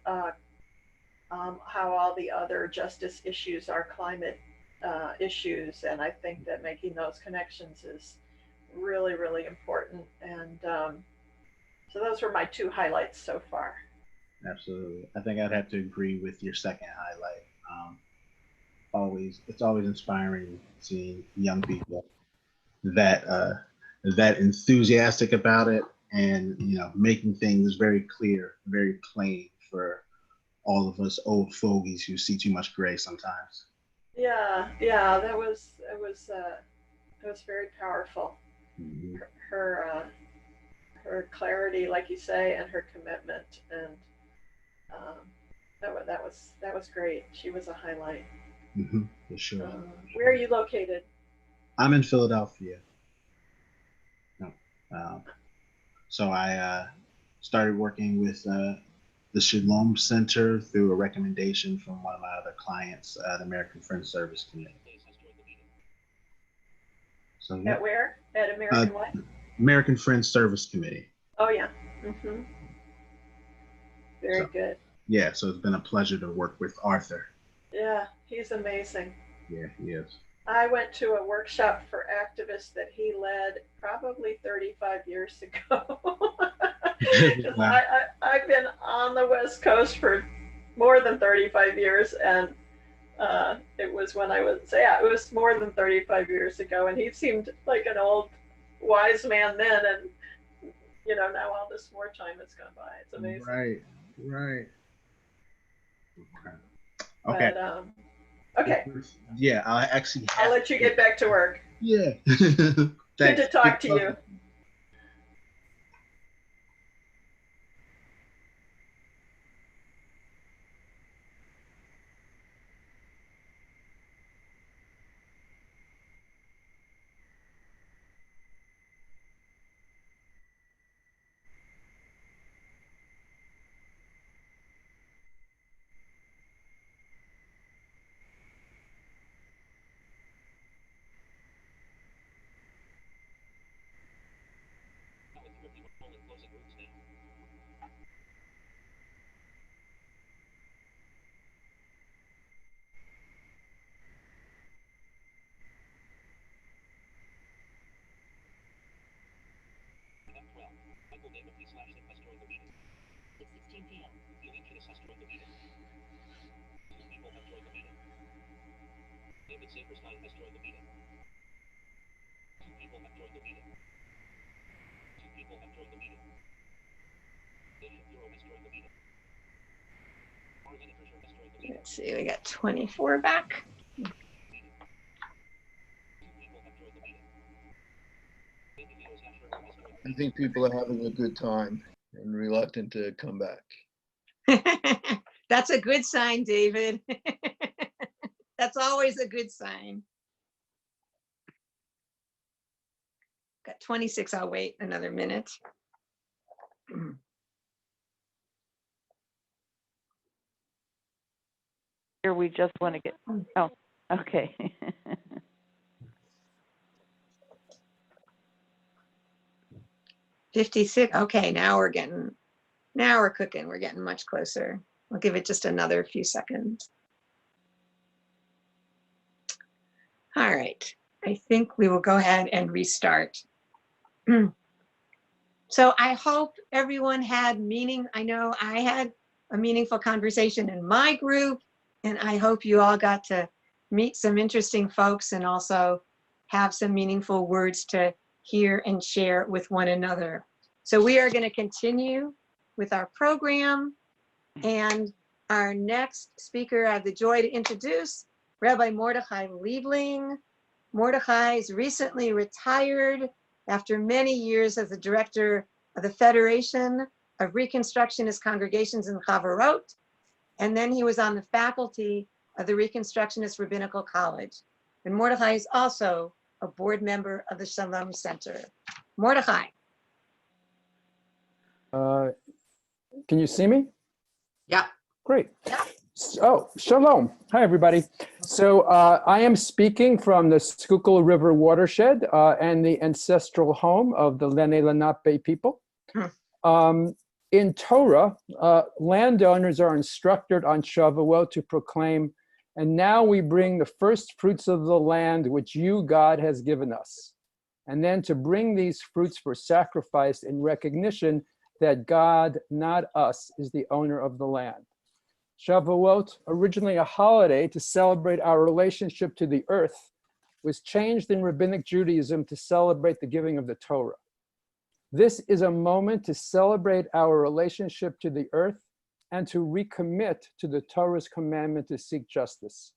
how all the other justice issues are climate issues. And I think that making those connections is really, really important. And so those were my 2 highlights so far. Absolutely. I think I'd have to agree with your second highlight. It's always inspiring seeing young people that that enthusiastic about it, and making things very clear, very plain for all of us old fogies who see too much gray sometimes. Yeah, that was very powerful. Mm-hmm. Her clarity, like you say, and her commitment, and that was great. She was a highlight. Mm-hmm, for sure. Where are you located? I'm in Philadelphia. So I started working with the Shalom Center through a recommendation from one of my other clients, the American Friends Service Committee. So At where? At American what? American Friends Service Committee. Oh, yeah. Mm-hmm. Very So, good. yeah, so it's been a pleasure to work with Arthur. Yeah, he's amazing. Yeah, he is. I went to a workshop for activists that he led probably 35 years ago. Wow. I've been on the West Coast for more than 35 years, and it was when I was, yeah, it was more than 35 years ago, and he seemed like an old wise man then, and now all this more time has gone by. It's amazing. Right, right. Okay. But okay, Yeah, I actually I'll let you get back to work. Yeah. Good Thanks. to talk to you. Let's see, we got 24 back. I think people are having a good time and reluctant to come back. That's a good sign, David. That's always a good sign. Got 26, I'll wait another minute. Here we just want to get, oh, okay. 56, okay, now we're cooking, we're getting much closer. I'll give it just another few seconds. All right, I think we will go ahead and restart. So I hope everyone had meaning. I know I had a meaningful conversation in my group, and I hope you all got to meet some interesting folks and also have some meaningful words to hear and share with one another. So we are going to continue with our program, and our next speaker I have the joy to introduce, Rabbi Mordechai Liebling. Mordechai is recently retired after many years as the director of the Federation of Reconstructionist Congregations in Chavarot, and then he was on the faculty of the Reconstructionist Rabbinical College. And Mordechai is also a board member of the Shalom Center. Mordechai. Can you see me? Yeah. Great. Oh, shalom. Hi, everybody. So I am speaking from the Schuylkill River watershed and the ancestral home of the Lene Lenape people. In Torah, landowners are instructed on Shavuot to proclaim, and now we bring the first fruits of the land which you, God, has given us. And then to bring these fruits for sacrifice in recognition that God, not us, is the owner of the land. Shavuot, originally a holiday to celebrate our relationship to the earth, was changed in Rabbinic Judaism to celebrate the giving of the Torah. This is a moment to celebrate our relationship to the earth and to recommit to the Torah's commandment to seek justice.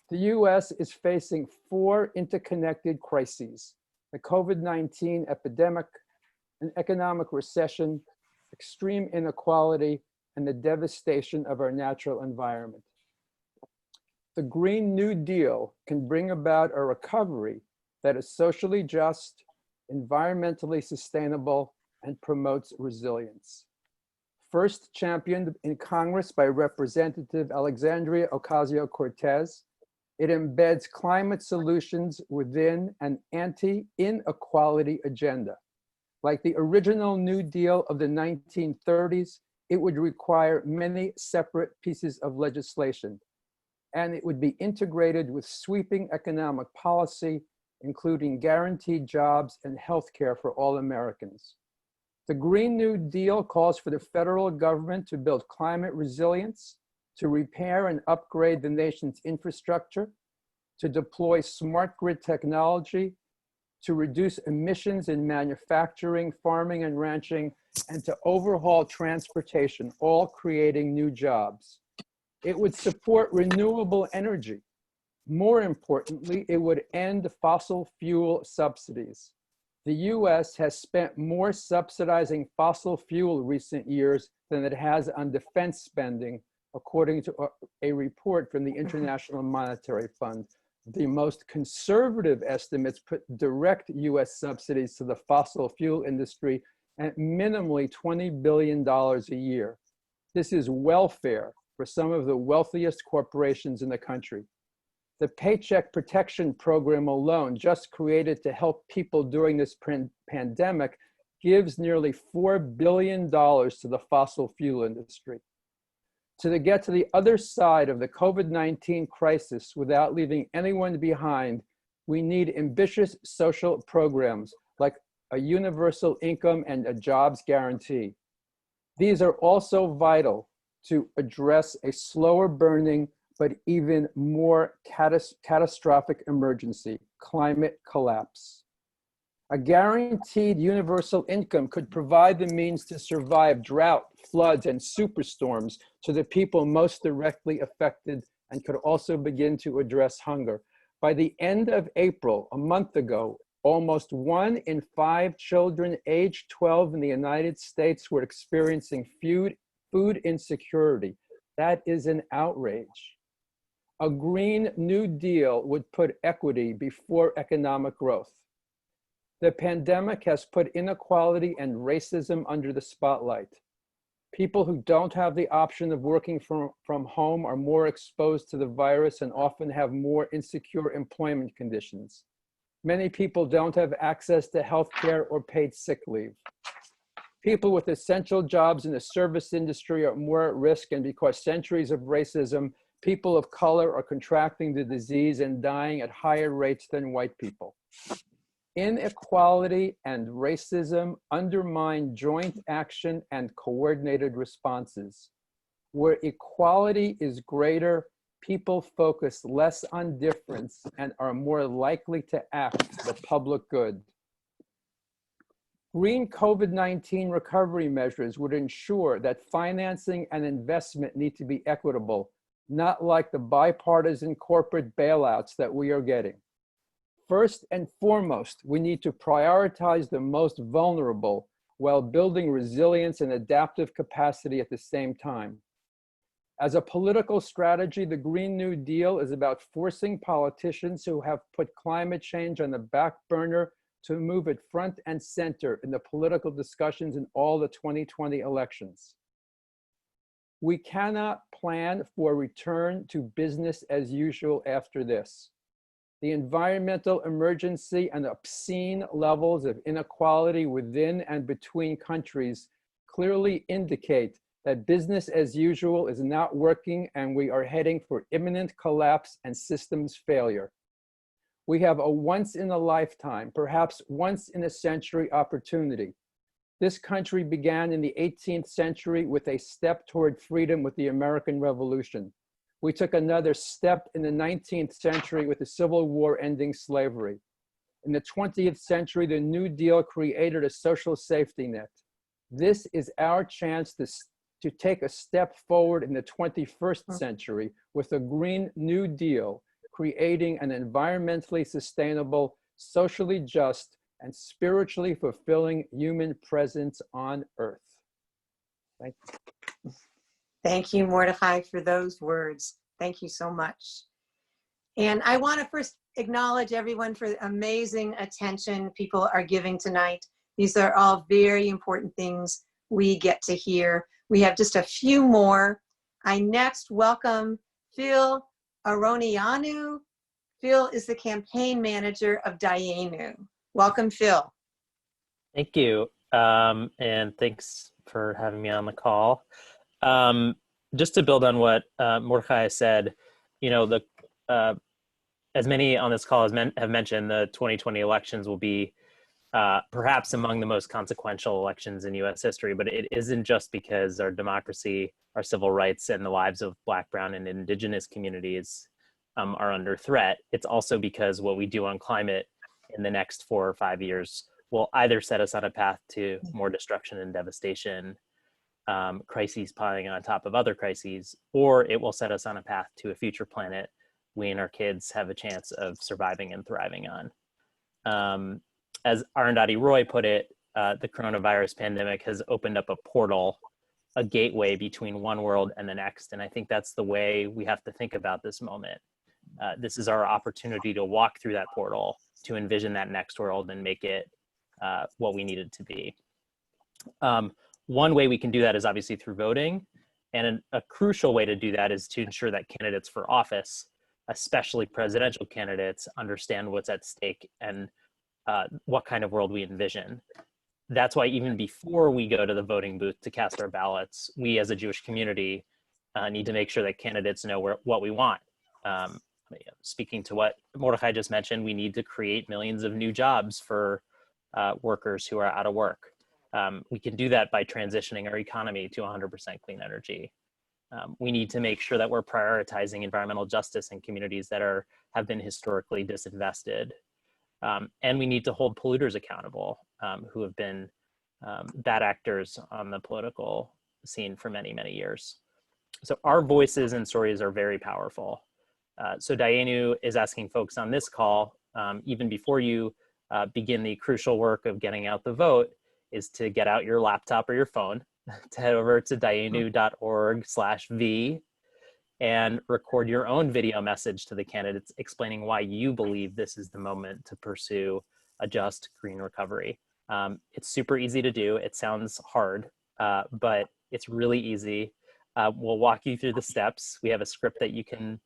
The US is facing 4 interconnected crises: the COVID-19 epidemic, an economic recession, extreme inequality, and the devastation of our natural environment. The Green New Deal can bring about a recovery that is socially just, environmentally sustainable, and promotes resilience. First championed in Congress by Representative Alexandria Ocasio-Cortez, it embeds climate solutions within an anti-inequality agenda. Like the original New Deal of the 1930s, it would require many separate pieces of legislation, and it would be integrated with sweeping economic policy, including guaranteed jobs and healthcare for all Americans. The Green New Deal calls for the federal government to build climate resilience, to repair and upgrade the nation's infrastructure, to deploy smart grid technology, to reduce emissions in manufacturing, farming, and ranching, and to overhaul transportation, all creating new jobs. It would support renewable energy. More importantly, it would end fossil fuel subsidies. The US has spent more subsidizing fossil fuel recent years than it has on defense spending, according to a report from the International Monetary Fund. The most conservative estimates put direct US subsidies to the fossil fuel industry at minimally $20 billion a year. This is welfare for some of the wealthiest corporations in the country. The Paycheck Protection Program alone, just created to help people during this pandemic, gives nearly $4 billion to the fossil fuel industry. To get to the other side of the COVID-19 crisis without leaving anyone behind, we need ambitious social programs like a universal income and a jobs guarantee. These are also vital to address a slower burning but even more catastrophic emergency, climate collapse. A guaranteed universal income could provide the means to survive drought, floods, and superstorms to the people most directly affected, and could also begin to address hunger. By the end of April, a month ago, almost 1 in 5 children aged 12 in the United States were experiencing food insecurity. That is an outrage. A Green New Deal would put equity before economic growth. The pandemic has put inequality and racism under the spotlight. People who don't have the option of working from home are more exposed to the virus and often have more insecure employment conditions. Many people don't have access to health care or paid sick leave. People with essential jobs in the service industry are more at risk, and because centuries of racism, people of color are contracting the disease and dying at higher rates than white people. Inequality and racism undermine joint action and coordinated responses. Where equality is greater, people focus less on difference and are more likely to act for the public good. Green COVID-19 recovery measures would ensure that financing and investment need to be equitable, not like the bipartisan corporate bailouts that we are getting. First and foremost, we need to prioritize the most vulnerable while building resilience and adaptive capacity at the same time. As a political strategy, the Green New Deal is about forcing politicians who have put climate change on the back burner to move it front and center in the political discussions in all the 2020 elections. We cannot plan for a return to business as usual after this. The environmental emergency and obscene levels of inequality within and between countries clearly indicate that business as usual is not working, and we are heading for imminent collapse and systems failure. We have a once in a lifetime, perhaps once in a century opportunity. This country began in the 18th century with a step toward freedom with the American Revolution. We took another step in the 19th century with the Civil War ending slavery. In the 20th century, the New Deal created a social safety net. This is our chance to take a step forward in the 21st century with a Green New Deal, creating an environmentally sustainable, socially just, and spiritually fulfilling human presence on Earth. Thank you. Thank you, Mordechai, for those words. Thank you so much. And I want to first acknowledge everyone for the amazing attention people are giving tonight. These are all very important things we get to hear. We have just a few more. I next welcome Phil Aronianu. Phil is the campaign manager of Dayenu. Welcome, Phil. Thank you. And thanks for having me on the call. Just to build on what Mordechai said, you know, as many on this call have mentioned, the 2020 elections will be perhaps among the most consequential elections in US history, but it isn't just because our democracy, our civil rights, and the lives of Black, Brown, and Indigenous communities are under threat. It's also because what we do on climate in the next 4 or 5 years will either set us on a path to more destruction and devastation, crises piling on top of other crises, or it will set us on a path to a future planet we and our kids have a chance of surviving and thriving on. As Arundhati Roy put it, the coronavirus pandemic has opened up a portal, a gateway between one world and the next. And I think that's the way we have to think about this moment. This is our opportunity to walk through that portal, to envision that next world and make it what we need it to be. One way we can do that is obviously through voting. And a crucial way to do that is to ensure that candidates for office, especially presidential candidates, understand what's at stake and what kind of world we envision. That's why even before we go to the voting booth to cast our ballots, we as a Jewish community need to make sure that candidates know what we want. Speaking to what Mordechai just mentioned, we need to create millions of new jobs for workers who are out of work. We can do that by transitioning our economy to 100% clean energy. We need to make sure that we're prioritizing environmental justice in communities that have been historically disinvested. And we need to hold polluters accountable who have been bad actors on the political scene for many, many years. So our voices and stories are very powerful. So Dayenu is asking folks on this call, even before you begin the crucial work of getting out the vote, is to get out your laptop or your phone, to head over to dayenu.org/v and record your own video message to the candidates explaining why you believe this is the moment to pursue a just green recovery. It's super easy to do. It sounds hard, but it's really easy. We'll walk you through the steps. We have a script that you can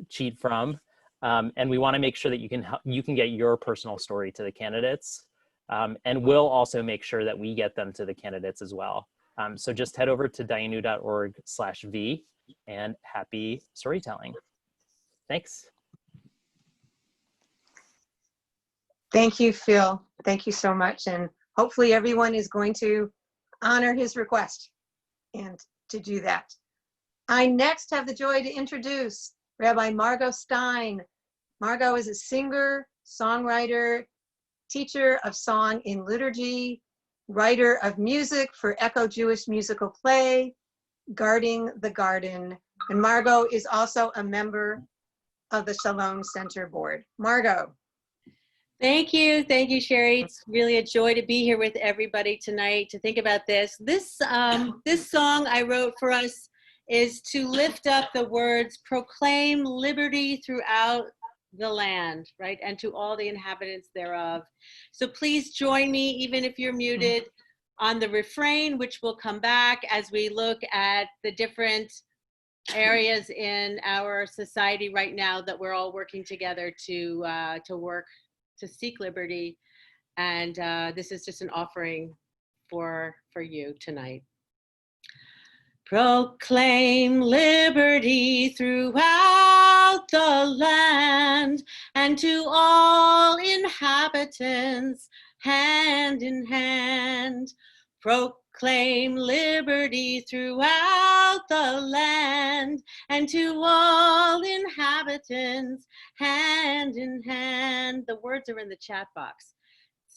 cheat from, and we want to make sure that you can get your personal story to the candidates, and we'll also make sure that we get them to the candidates as well. So just head over to dayenu.org/v and happy storytelling. Thanks. Thank you, Phil. Thank you so much. And hopefully everyone is going to honor his request and to do that. I next have the joy to introduce Rabbi Margot Stein. Margot is a singer, songwriter, teacher of song in liturgy, writer of music for Echo Jewish Musical Play, Guarding the Garden. And Margot is also a member of the Shalom Center Board. Margot. Thank you, Sherry. It's really a joy to be here with everybody tonight to think about this. This song I wrote for us is to lift up the words, proclaim liberty throughout the land, right? And to all the inhabitants thereof. So please join me, even if you're muted, on the refrain, which will come back as we look at the different areas in our society right now that we're all working together to work to seek liberty. And this is just an offering for you tonight. Proclaim liberty throughout the land, and to all inhabitants, hand in hand. Proclaim liberty throughout the land, and to all inhabitants, hand in hand. The words are in the chat box.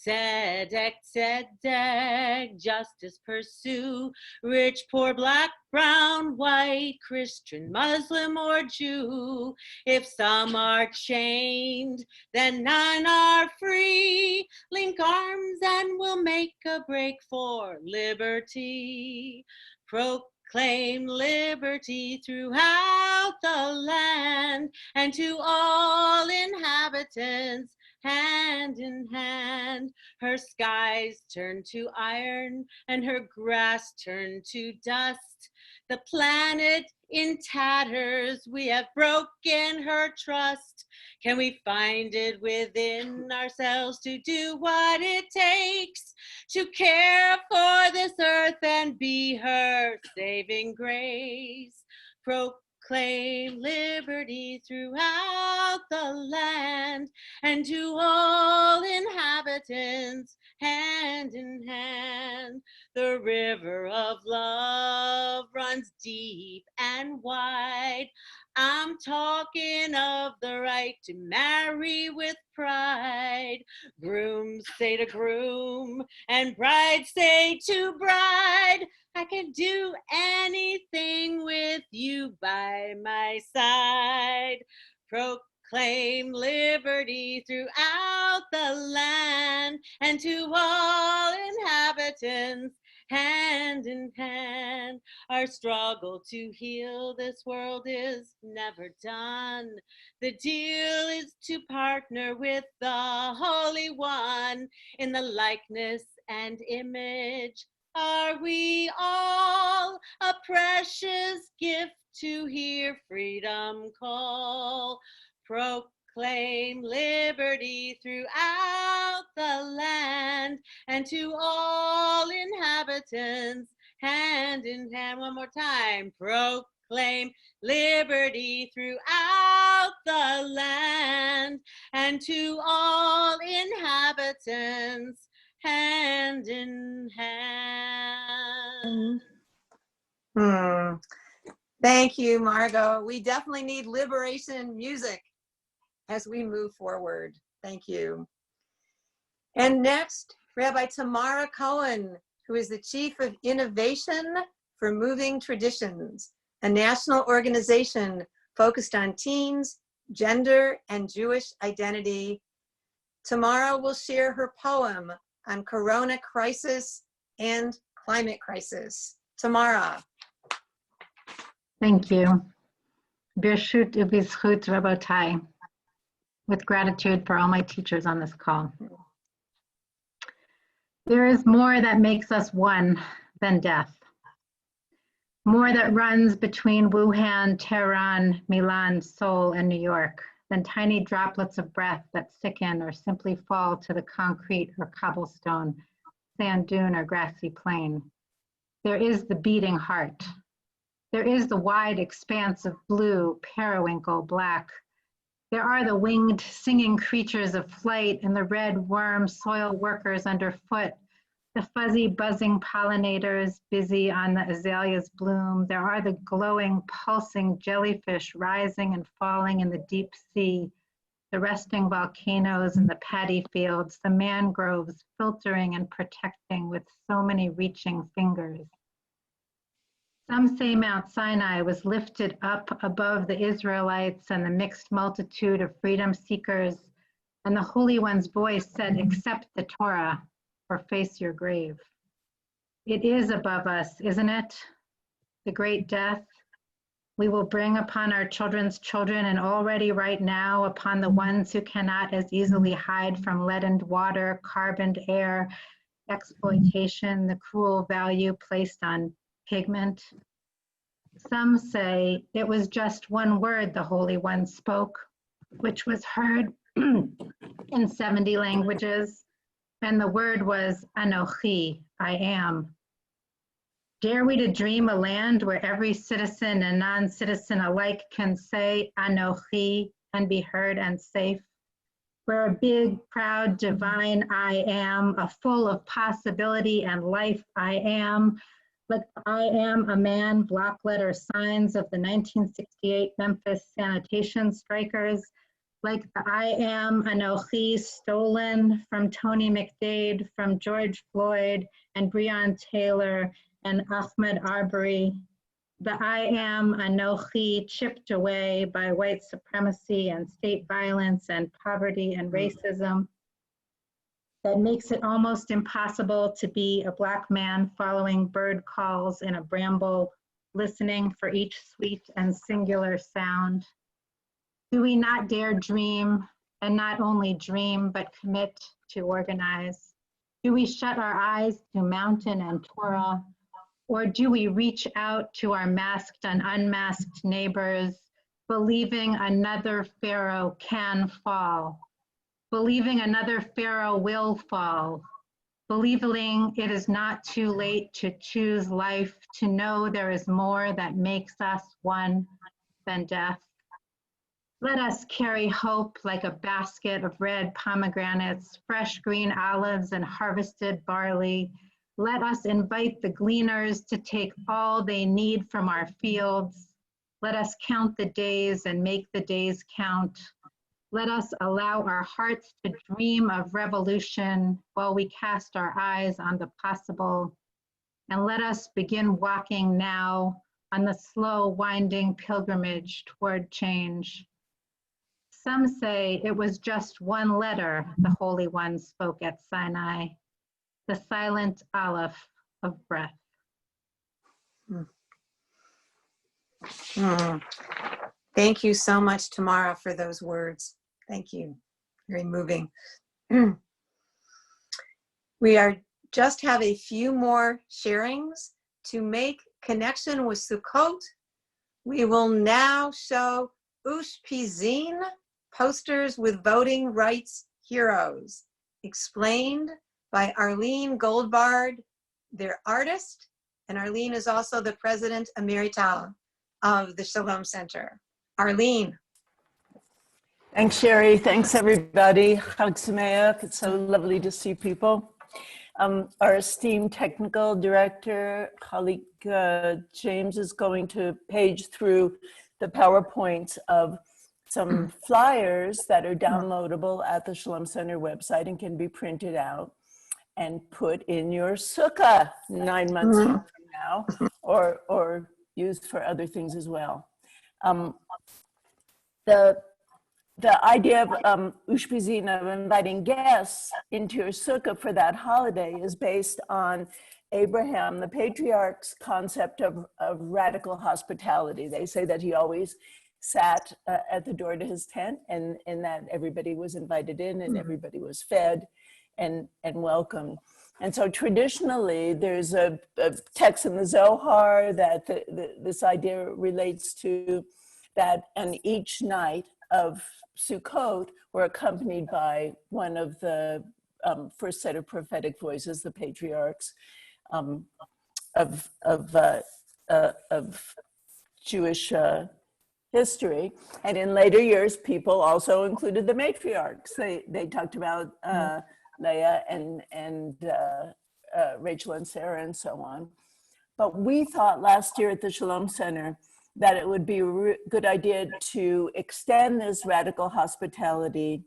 Tzedek, tzedek, justice pursue, rich, poor, black, brown, white, Christian, Muslim, or Jew. If some are chained, then none are free. Link arms and we'll make a break for liberty. Proclaim liberty throughout the land, and to all inhabitants, hand in hand. Her skies turn to iron and her grass turn to dust. the planet in tatters. We have broken her trust. Can we find it within ourselves to do what it takes to care for this earth and be her saving grace? Proclaim liberty throughout the land, and to all inhabitants, hand in hand. The river of love runs deep and wide. I'm talking of the right to marry with pride. Grooms say to groom, and brides say to bride, I can do anything with you by my side. Proclaim liberty throughout the land, and to all inhabitants, hand in hand. Our struggle to heal this world is never done. The deal is to partner with the Holy One in the likeness and image. Are we all a precious gift to hear freedom call? Proclaim liberty throughout the land, and to all inhabitants, hand in hand. One more time. Proclaim liberty throughout the land, and to all inhabitants, hand in hand. Thank you, Margot. We definitely need liberation music as we move forward. Thank you. And next, Rabbi Tamara Cohen, who is the Chief of Innovation for Moving Traditions, a national organization focused on teens, gender, and Jewish identity. Tamara will share her poem on Corona crisis and climate crisis. Tamara. Thank you. Birshut ubizchut Rabotai, with gratitude for all my teachers on this call. There is more that makes us one than death. More that runs between Wuhan, Tehran, Milan, Seoul, and New York than tiny droplets of breath that sicken or simply fall to the concrete or cobblestone, sand dune or grassy plain. There is the beating heart. There is the wide expanse of blue, periwinkle, black. There are the winged, singing creatures of flight and the red worm soil workers underfoot, the fuzzy, buzzing pollinators busy on the azalea's bloom. There are the glowing, pulsing jellyfish rising and falling in the deep sea, the resting volcanoes in the paddy fields, the mangroves filtering and protecting with so many reaching fingers. Some say Mount Sinai was lifted up above the Israelites and the mixed multitude of freedom seekers, and the Holy One's voice said, accept the Torah or face your grave. It is above us, isn't it? The great death we will bring upon our children's children, and already right now upon the ones who cannot as easily hide from leadened water, carboned air, exploitation, the cruel value placed on pigment. Some say it was just one word the Holy One spoke, which was heard in 70 languages, and the word was Anochi, I am. Dare we to dream a land where every citizen and non-citizen alike can say Anochi and be heard and safe, where a big, proud, divine I am, a full of possibility and life I am, like I am a man block letter signs of the 1968 Memphis sanitation strikers, like the I am Anochi stolen from Tony McDade, from George Floyd and Breonna Taylor and Ahmaud Arbery, the I am Anochi chipped away by white supremacy and state violence and poverty and racism, that makes it almost impossible to be a Black man following bird calls in a bramble, listening for each sweet and singular sound. Do we not dare dream, and not only dream, but commit to organize? Do we shut our eyes to mountain and Torah, Or do we reach out to our masked and unmasked neighbors, believing another Pharaoh can fall, believing another Pharaoh will fall, believing it is not too late to choose life, to know there is more that makes us one than death? Let us carry hope like a basket of red pomegranates, fresh green olives, and harvested barley. Let us invite the gleaners to take all they need from our fields. Let us count the days and make the days count. Let us allow our hearts to dream of revolution while we cast our eyes on the possible. And let us begin walking now on the slow, winding pilgrimage toward change. Some say it was just one letter the Holy One spoke at Sinai, the silent aleph of breath. Thank you so much, Tamara, for those words. Thank you. Very moving. We just have a few more sharings to make connection with Sukkot. We will now show Ushpizin posters with voting rights heroes, explained by Arlene Goldbard, their artist, and Arlene is also the president emerita of the Shalom Center. Arlene. Thanks, Sherry. Thanks, everybody. Chag Sameach. It's so lovely to see people. Our esteemed technical director, colleague James, is going to page through the PowerPoints of some flyers that are downloadable at the Shalom Center website and can be printed out and put in your sukkah 9 months from now, or used for other things as well. The idea of Ushpizin, of inviting guests into your sukkah for that holiday, is based on Abraham, the patriarch's concept of radical hospitality. They say that he always sat at the door to his tent, and that everybody was invited in and everybody was fed and welcomed. And so traditionally, there's a text in the Zohar that this idea relates to that, and each night of Sukkot were accompanied by one of the first set of prophetic voices, the patriarchs of Jewish history. And in later years, people also included the matriarchs. They talked about Leah and Rachel and Sarah and so on. But we thought last year at the Shalom Center that it would be a good idea to extend this radical hospitality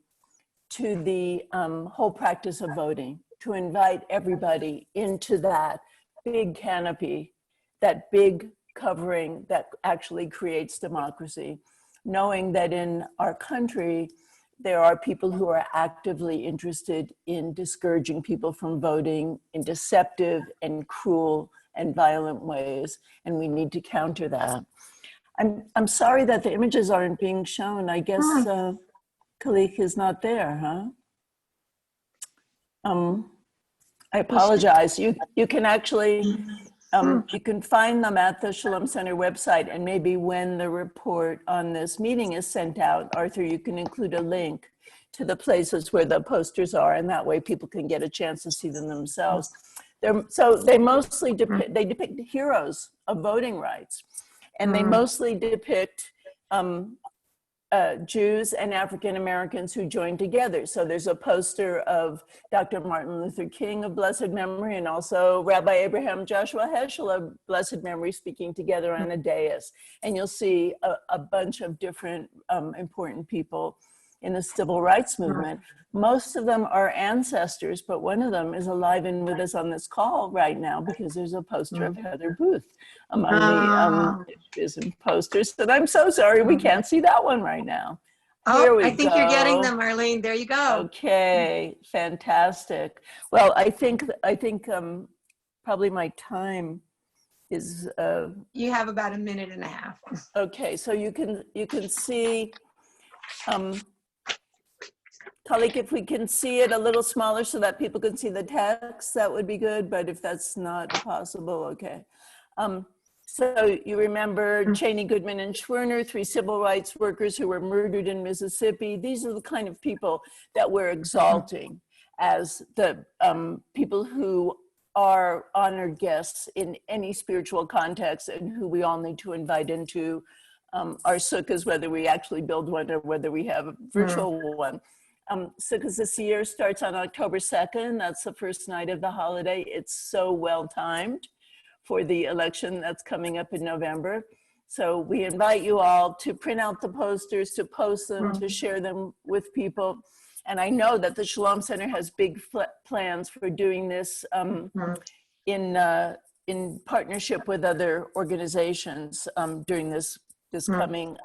to the whole practice of voting, to invite everybody into that big canopy, that big covering that actually creates democracy, knowing that in our country, there are people who are actively interested in discouraging people from voting in deceptive and cruel and violent ways, and we need to counter that. I'm sorry that the images aren't being shown. I guess Kalik is not there, huh? I apologize. You can actually, you can find them at the Shalom Center website, and maybe when the report on this meeting is sent out, Arthur, you can include a link to the places where the posters are, and that way people can get a chance to see them themselves. So they mostly depict heroes of voting rights, and they mostly depict Jews and African Americans who joined together. So there's a poster of Dr. Martin Luther King of blessed memory, and also Rabbi Abraham Joshua Heschel of blessed memory, speaking together on a dais. And you'll see a bunch of different important people in the civil rights movement. Most of them are ancestors, but one of them is alive and with us on this call right now because there's a poster of Heather Booth among the posters. And I'm so sorry we can't see that one right now. Here we I think go. you're getting them, Arlene. There you go. Okay, fantastic. Well, I think probably my time is. You have about a minute and a half. Okay, so you can see. Kalik, if we can see it a little smaller so that people can see the text, that would be good. But if that's not possible, okay. So you remember Cheney, Goodman, and Schwerner, 3 civil rights workers who were murdered in Mississippi. These are the kind of people that we're exalting as the people who are honored guests in any spiritual context and who we all need to invite into our sukkahs, whether we actually build one or whether we have a virtual one. Sukkahs this year starts on October 2nd. That's the first night of the holiday. It's so well timed for the election that's coming up in November. So we invite you all to print out the posters, to post them, to share them with people. And I know that the Shalom Center has big plans for doing this in partnership with other organizations during this coming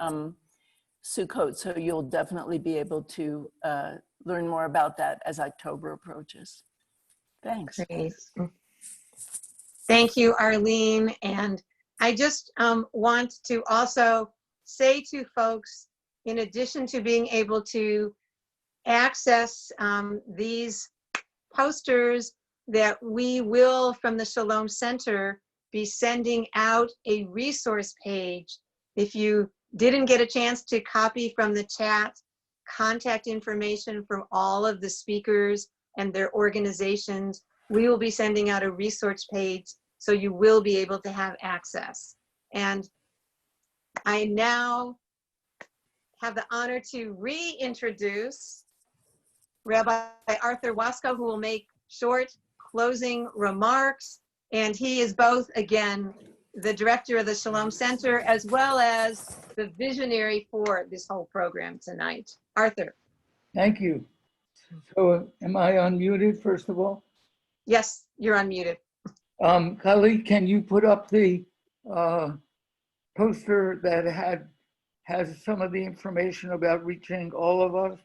Sukkot. So you'll definitely be able to learn more about that as October approaches. Thanks. Great. Thank you, Arlene. And I just want to also say to folks, in addition to being able to access these posters, that we will, from the Shalom Center, be sending out a resource page. If you didn't get a chance to copy from the chat, contact information from all of the speakers and their organizations, we will be sending out a resource page so you will be able to have access. And I now have the honor to reintroduce Rabbi Arthur Wasco, who will make short closing remarks. And he is both, again, the director of the Shalom Center, as well as the visionary for this whole program tonight. Arthur. Thank you. So am I unmuted, first of all? Yes, you're unmuted. Khalid, can you put up the poster that has some of the information about reaching all of us?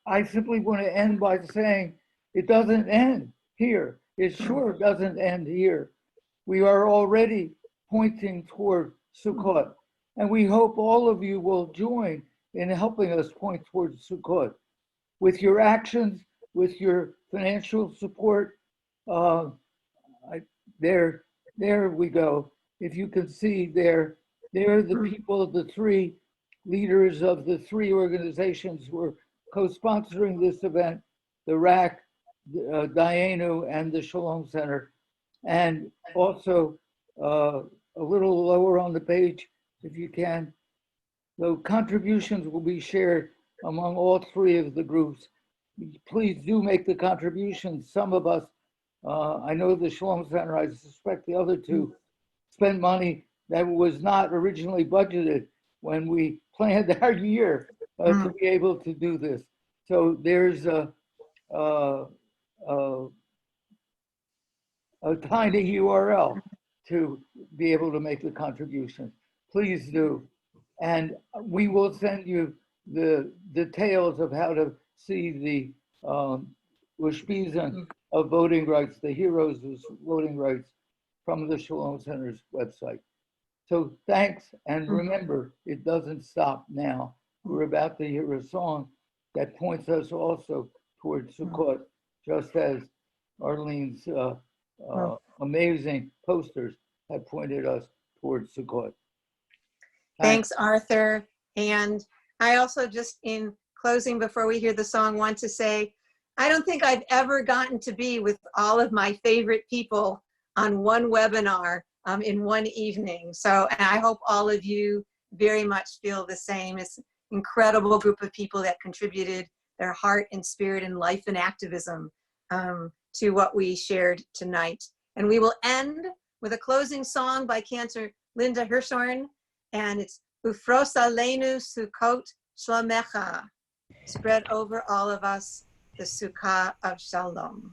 I simply want to end by saying it doesn't end here. It sure doesn't end here. We are already pointing toward Sukkot, and we hope all of you will join in helping us point towards Sukkot. With your actions, with your financial support, there we go. If you can see there are the people, the 3 leaders of the 3 organizations who are co-sponsoring this event, the RAC, Dayenu, and the Shalom Center. And also a little lower on the page, if you can, the contributions will be shared among all 3 of the groups. Please do make the contributions. Some of us, I know the Shalom Center, I suspect the other 2, spend money that was not originally budgeted when we planned our year to be able to do this. So there's a tiny URL to be able to make the contribution. Please do. And we will send you the details of how to see the Ushpizan of voting rights, the heroes of voting rights, from the Shalom Center's website. So thanks, and remember, it doesn't stop now. We're about to hear a song that points us also towards Sukkot, just as Arlene's amazing posters have pointed us towards Sukkot. Thanks, Arthur. And I also, just in closing, before we hear the song, want to say, I don't think I've ever gotten to be with all of my favorite people on one webinar in one evening. So, and I hope all of you very much feel the same. It's an incredible group of people that contributed their heart and spirit and life and activism to what we shared tonight. And we will end with a closing song by Cantor Linda Hirshhorn, and it's Ufros Aleinu Sukkot Shlomecha. Spread over all of us the Sukkah of Shalom.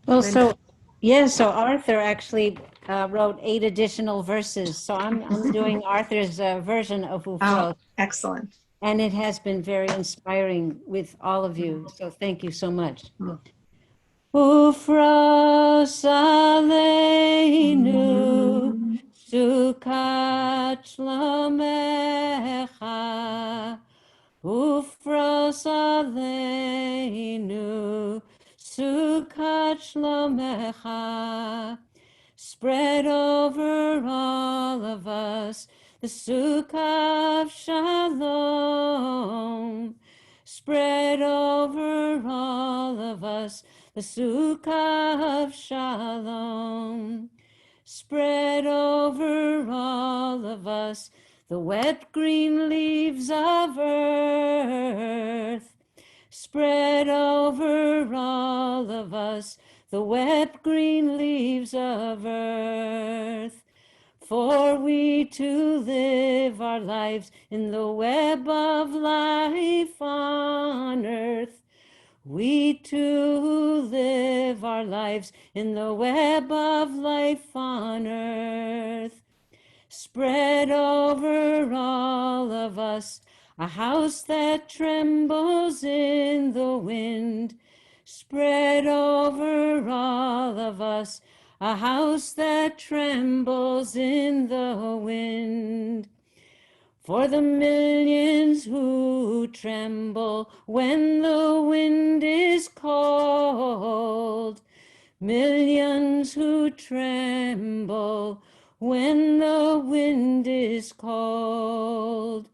Well, Linda. so Arthur actually wrote 8 additional verses. So I'm doing Arthur's version of Ufros. Oh, excellent. And it has been very inspiring with all of you. So thank you so much. Ufros aleinu Sukkot Shlomecha. Ufros aleinu Sukkot Shlomecha. Spread over all of us the Sukkah of Shalom. Spread over all of us the Sukkah of Shalom. Spread over all of us the wet green leaves of earth. Spread over all of us the wet green leaves of earth. For we to live our lives in the web of life on earth. We to live our lives in the web of life on earth. Spread over all of us a house that trembles in the wind. Spread over all of us a house that trembles in the wind. For the millions who tremble when the wind is cold, millions who tremble when the wind is cold.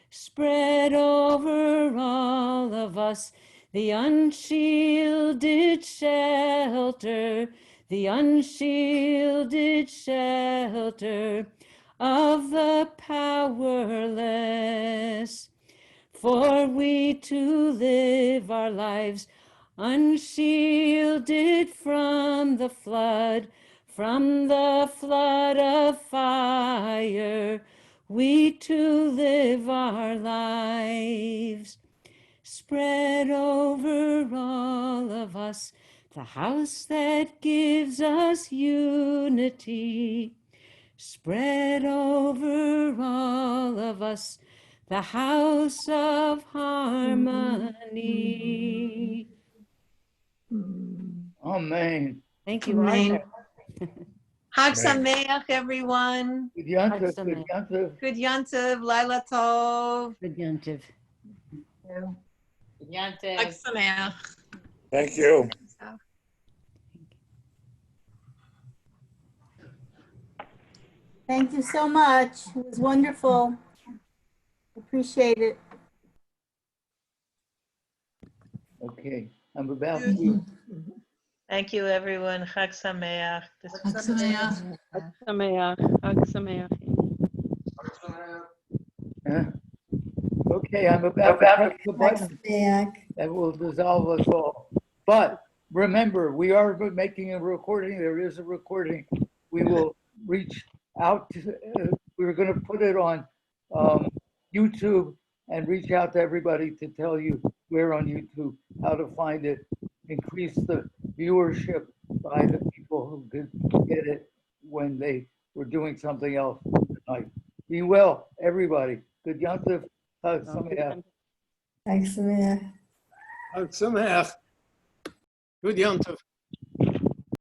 Spread over all of us the unshielded shelter, the unshielded shelter of the powerless. For we to live our lives unshielded from the flood of fire, we to live our lives. Spread over all of us the house that gives us unity. Spread over all of us the house of harmony. Amen. Thank you. Amen. Hag Amen. Sameach, everyone. Good Yontif, good Yontif. Good Yontiv, Laila Tov. Good Yontiv. Hag Sameach. Thank you. Thank you so much. It was wonderful. Appreciate it. Okay, I'm about to. Thank you, everyone. Chag Sameach. Chag Sameach. Chag Sameach. Chag Sameach. Okay, I'm about to press the button that will dissolve us all. But remember, we are making a recording. There is a recording. We will reach out to, we're going to put it on YouTube and reach out to everybody to tell you where on YouTube, how to find it, increase the viewership by the people who could get it when they were doing something else tonight. Be well, everybody. Good Yontif. Chag Sameach. Chag Sameach. Chag Sameach. Good Yontif.